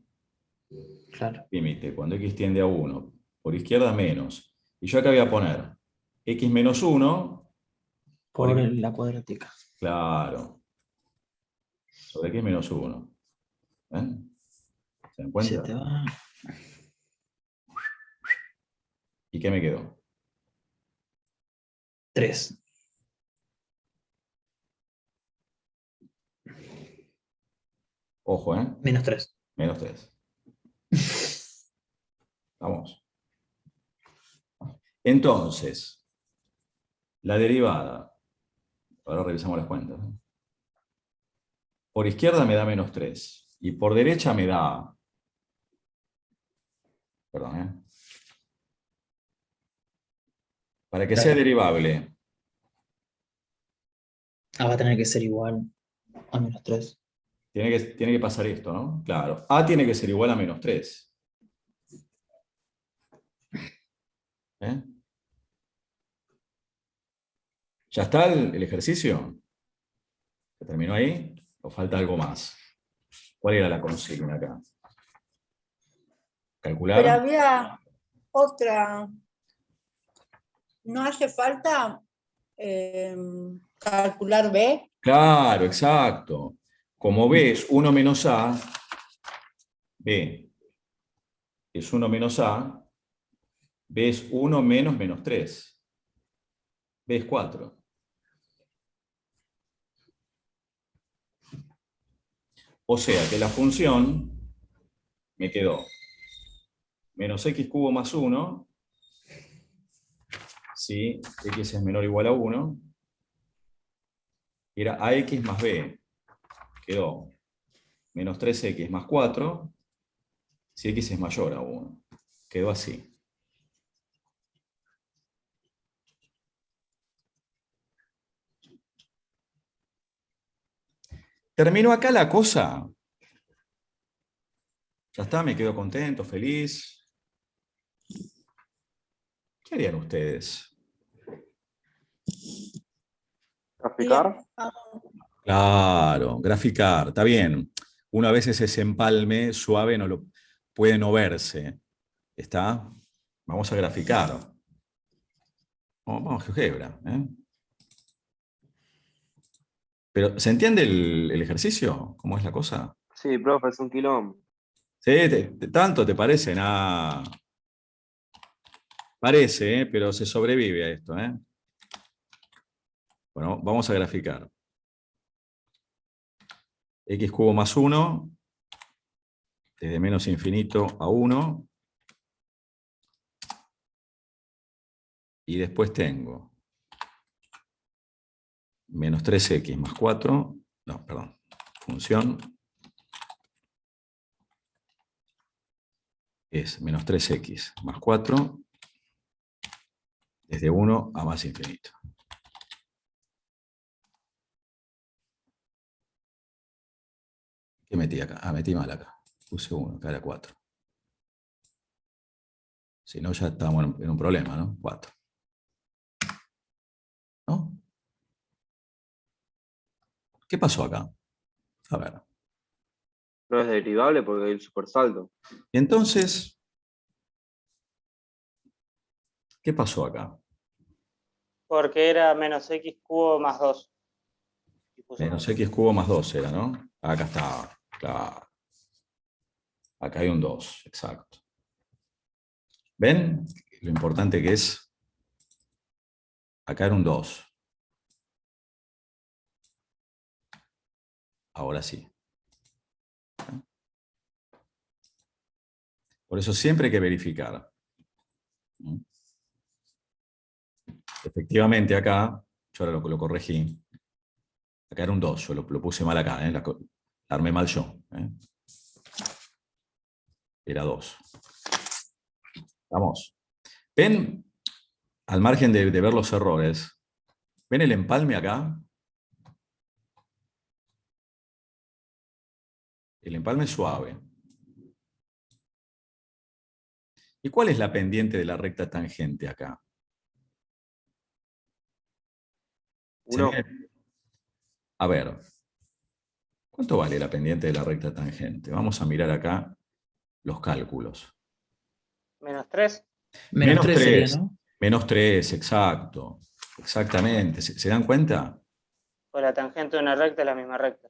Claro, límite, cuando x tiende a 1, por izquierda menos. Y yo acá voy a poner x menos 1, por por x, la cuadrática. claro, sobre x menos 1. ¿Ven? ¿Se dan Se cuenta? te va. ¿Y qué me quedó? 3. Ojo, Menos 3. menos 3. Vamos. Entonces, la derivada, ahora revisamos las cuentas. Por izquierda me da menos 3. Y por derecha me da... Perdón, Para que sea Claro. derivable, Va a tener que ser igual a menos 3. tiene que pasar esto, ¿no? Claro. A tiene que ser igual a menos 3. ¿Eh? ¿Ya está el ejercicio? ¿Se terminó ahí? ¿O falta algo más? ¿Cuál era la consigna acá? Pero ¿Calcular? había otra, no hace falta calcular B. Claro, exacto. Como B es 1 menos A, B es 1 menos A, B es 1 menos menos 3. B es 4. O sea que la función me quedó menos x cubo más 1, si x es menor o igual a 1, era ax más b, quedó menos 3x más 4, si x es mayor a 1. Quedó así. ¿Terminó acá la cosa? Ya está, me quedo contento, feliz. ¿Qué harían ustedes? ¿Graficar? Claro, graficar, está bien. Uno a veces ese empalme suave puede no verse. ¿Está? Vamos a graficar. Vamos a GeoGebra. Pero, ¿se entiende el ejercicio? ¿Cómo es la cosa? Sí, profe, es un quilombo. Sí, tanto te parece, nada. Parece, pero se sobrevive a esto. Bueno, vamos a graficar. X cubo más 1, desde menos infinito a 1. Y después tengo menos 3x más 4. No, perdón. Función es menos 3x más 4 desde 1 a más infinito. ¿Qué metí acá? Ah, metí mal acá. Puse 1, acá era 4. Si no, ya estamos en un problema, ¿no? 4. ¿No? ¿Qué pasó acá? A ver. No es derivable porque hay un supersalto. Y entonces, ¿qué pasó acá? Porque era menos x cubo más 2. Y puso Menos x cubo más 2 era, ¿no? Acá está, claro. Acá hay un 2, exacto. ¿Ven lo importante que es? Acá era un 2. Ahora sí. Por eso siempre hay que verificar. Efectivamente acá, yo ahora lo corregí. Acá era un 2, yo lo puse mal acá, la armé mal yo. Era 2. Vamos. ¿Ven, al margen de ver los errores, ven el empalme acá? El empalme es suave. ¿Y cuál es la pendiente de la recta tangente acá? 1. A ver, ¿cuánto vale la pendiente de la recta tangente? Vamos a mirar acá los cálculos. menos 3. Menos 3 sería, ¿no? Menos 3, exacto. Exactamente. ¿Se dan cuenta? O la tangente de una recta es la misma recta.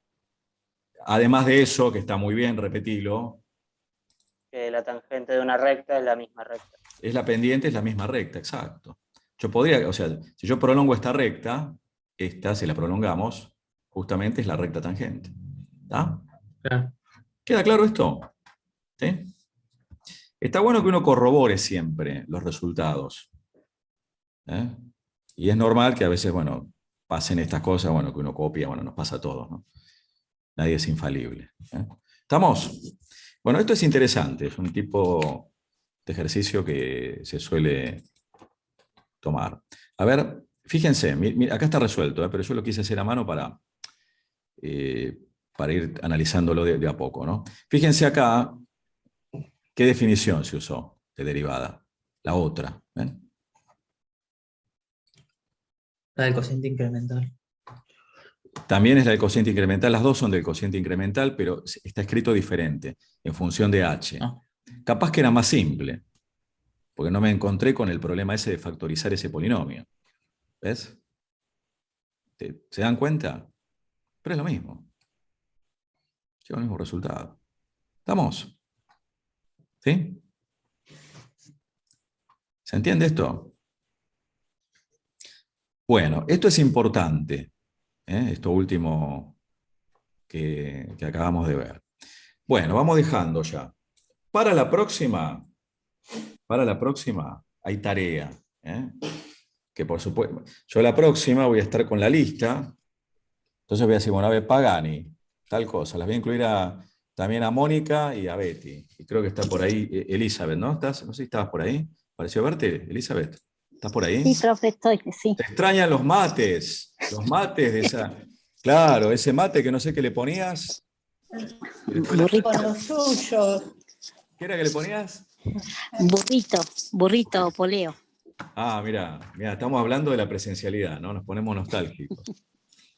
Además de eso, que está muy bien, repetilo, Que la tangente de una recta es la misma recta. es la pendiente, es la misma recta, exacto. Yo podría, o sea, si yo prolongo esta recta, esta, si la prolongamos, justamente es la recta tangente. ¿Está? Claro. ¿Queda claro esto? ¿Sí? Está bueno que uno corrobore siempre los resultados. Y es normal que a veces, bueno, pasen estas cosas, bueno, que uno copia, bueno, nos pasa a todos, ¿no? Nadie es infalible. ¿Estamos? Bueno, esto es interesante, es un tipo de ejercicio que se suele tomar. A ver, fíjense, acá está resuelto, pero yo lo quise hacer a mano para ir analizándolo de a poco, ¿no? Fíjense acá qué definición se usó de derivada. La otra. ¿Ven? La del cociente incremental. También es la del cociente incremental, las dos son del cociente incremental, pero está escrito diferente, en función de h. Ah. Capaz que era más simple, porque no me encontré con el problema ese de factorizar ese polinomio. ¿Ves? ¿Se dan cuenta? Pero es lo mismo. Lleva el mismo resultado. ¿Estamos? ¿Sí? ¿Se entiende esto? Bueno, esto es importante, esto último que acabamos de ver. Bueno, vamos dejando ya. Para la próxima hay tarea. Que por supuesto, yo la próxima voy a estar con la lista, entonces voy a decir, bueno, a ver, Pagani, tal cosa, las voy a incluir también a Mónica y a Betty, y creo que está por ahí Elizabeth, ¿no? No sé si estabas por ahí, ¿pareció verte, ¿Estás por ahí? Sí, profe, estoy, sí. Te extrañan los mates de esa Claro, ese mate que no sé qué le ponías. Burrito, Con los suyos. ¿Qué era que le ponías? burrito, poleo. Ah, mira, estamos hablando de la presencialidad, ¿no? Nos ponemos nostálgicos.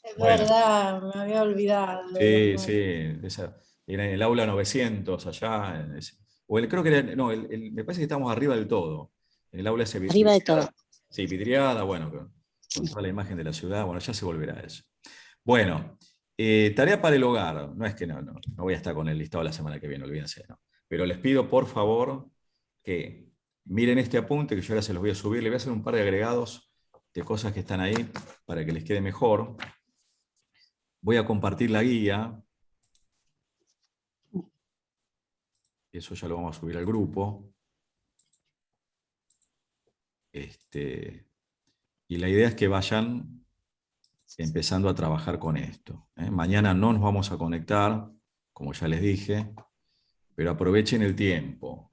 Es Bueno. verdad, me había olvidado. Sí, sí, era en el aula 900 allá, creo que era, no, me parece que estamos arriba del todo, en el aula ese Arriba de todo. Sí, vidriada, bueno, con toda la imagen de la ciudad, bueno, ya se volverá eso. Bueno, tarea para el hogar, no es que no voy a estar con el listado la semana que viene, olvídense, ¿no? Pero les pido por favor que miren este apunte, que yo ahora se los voy a subir, le voy a hacer un par de agregados de cosas que están ahí para que les quede mejor. Voy a compartir la guía. Eso ya lo vamos a subir al grupo. Y la idea es que vayan empezando a trabajar con esto. Mañana no nos vamos a conectar, como ya les dije, pero aprovechen el tiempo.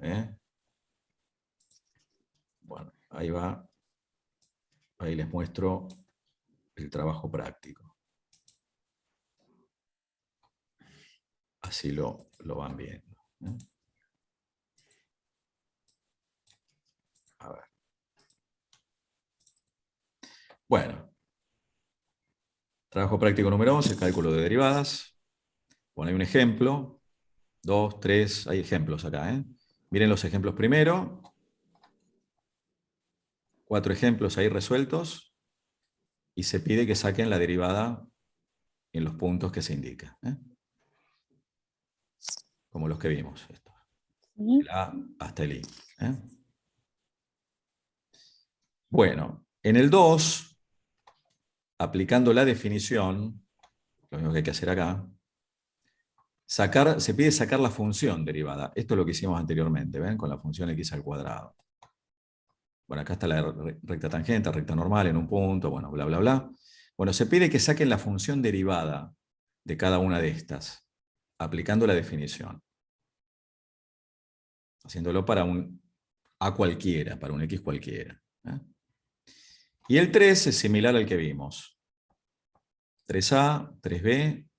Bueno, ahí va. Ahí les muestro el trabajo práctico. Así lo van viendo. A ver. Bueno. Trabajo práctico número 11, cálculo de derivadas. Bueno, hay un ejemplo. 2, 3, hay ejemplos acá. Miren los ejemplos primero. 4 ejemplos ahí resueltos. Y se pide que saquen la derivada en los puntos que se indican. Como los que vimos. Esto. El A hasta el I. Bueno, en el 2, aplicando la definición, lo mismo que hay que hacer acá, se pide sacar la función derivada. Esto es lo que hicimos anteriormente, ¿ven? Con la función x al cuadrado. Bueno, acá está la recta tangente, recta normal en un punto, bueno, bla, bla, bla. Bueno, se pide que saquen la función derivada de cada una de estas, aplicando la definición. Haciéndolo para un A cualquiera, para un X cualquiera. Y el 3 es similar al que vimos. 3A, 3B,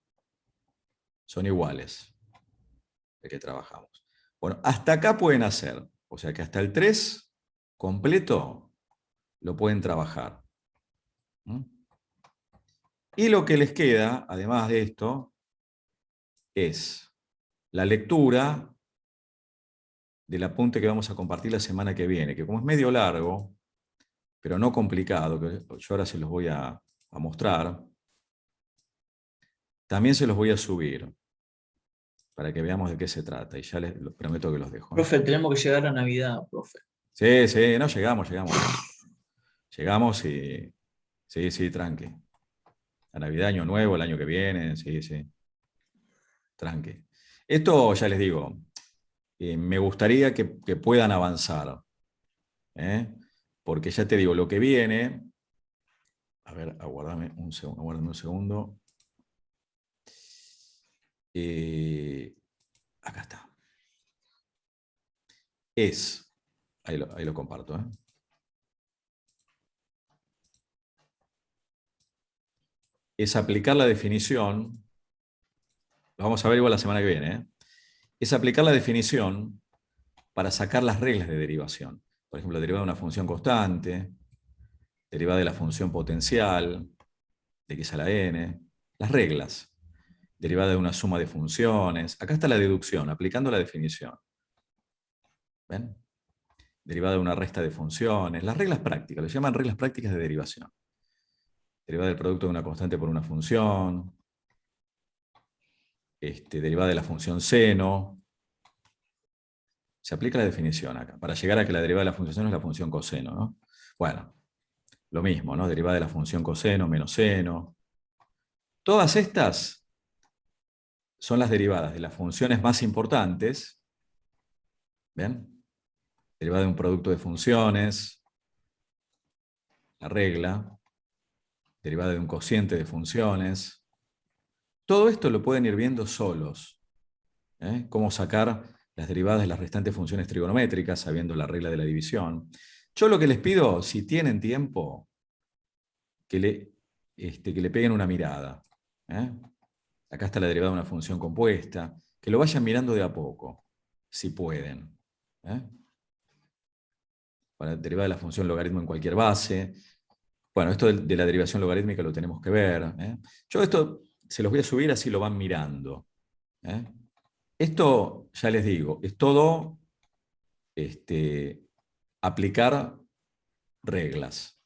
son iguales de que trabajamos. Bueno, hasta acá pueden hacer. O sea que hasta el 3 completo lo pueden trabajar. Y lo que les queda, además de esto, es la lectura del apunte que vamos a compartir la semana que viene, que como es medio largo, pero no complicado, que yo ahora se los voy a mostrar, también se los voy a subir, para que veamos de qué se trata, y ya les prometo que los dejo. Profe, tenemos que llegar a Navidad, profe. Sí, sí, no, llegamos. Llegamos y... Sí, tranqui. A Navidad, Año Nuevo, el año que viene, sí. Tranqui. Esto, ya les digo, me gustaría que puedan avanzar. Porque ya te digo, lo que viene... A ver, aguárdame un segundo. Acá está. Ahí lo comparto. Es aplicar la definición, lo vamos a ver igual la semana que viene, es aplicar la definición para sacar las reglas de derivación. Por ejemplo, derivada de una función constante, derivada de la función potencial, de x a la n, las reglas, derivada de una suma de funciones. Acá está la deducción, aplicando la definición. ¿Ven? Derivada de una resta de funciones, las reglas prácticas, lo llaman reglas prácticas de derivación. Derivada del producto de una constante por una función, derivada de la función seno. Se aplica la definición acá, para llegar a que la derivada de la función seno es la función coseno, ¿no? Bueno, lo mismo, ¿no? Derivada de la función coseno menos seno. Todas estas son las derivadas de las funciones más importantes. ¿Ven? Derivada de un producto de funciones, la regla, derivada de un cociente de funciones. Todo esto lo pueden ir viendo solos. Cómo sacar las derivadas de las restantes funciones trigonométricas, sabiendo la regla de la división. Yo lo que les pido, si tienen tiempo, que le peguen una mirada. ¿eh? Acá está la derivada de una función compuesta. Que lo vayan mirando de a poco, si pueden. ¿eh? Para derivar de la función logaritmo en cualquier base. Bueno, esto de la derivación logarítmica lo tenemos que ver. ¿eh? Yo esto se los voy a subir, así lo van mirando. ¿eh? Esto, ya les digo, es todo aplicar reglas.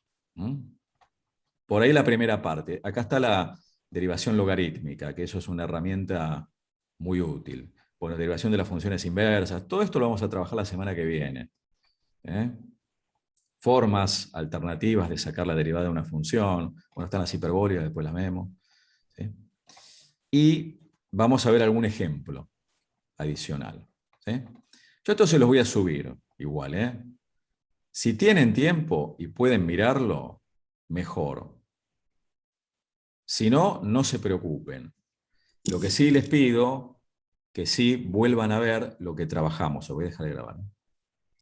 Por ahí la primera parte. Acá está la derivación logarítmica, que eso es una herramienta muy útil. Bueno, derivación de las funciones inversas. Todo esto lo vamos a trabajar la semana que viene. ¿eh? Formas alternativas de sacar la derivada de una función. Bueno, están las hiperbólicas, después las vemos. ¿sí? Y vamos a ver algún ejemplo adicional. ¿sí? Yo esto se los voy a subir igual. Si tienen tiempo y pueden mirarlo, mejor. Si no, no se preocupen. Lo que sí les pido, que sí vuelvan a ver lo que trabajamos. Os voy a dejar de grabar.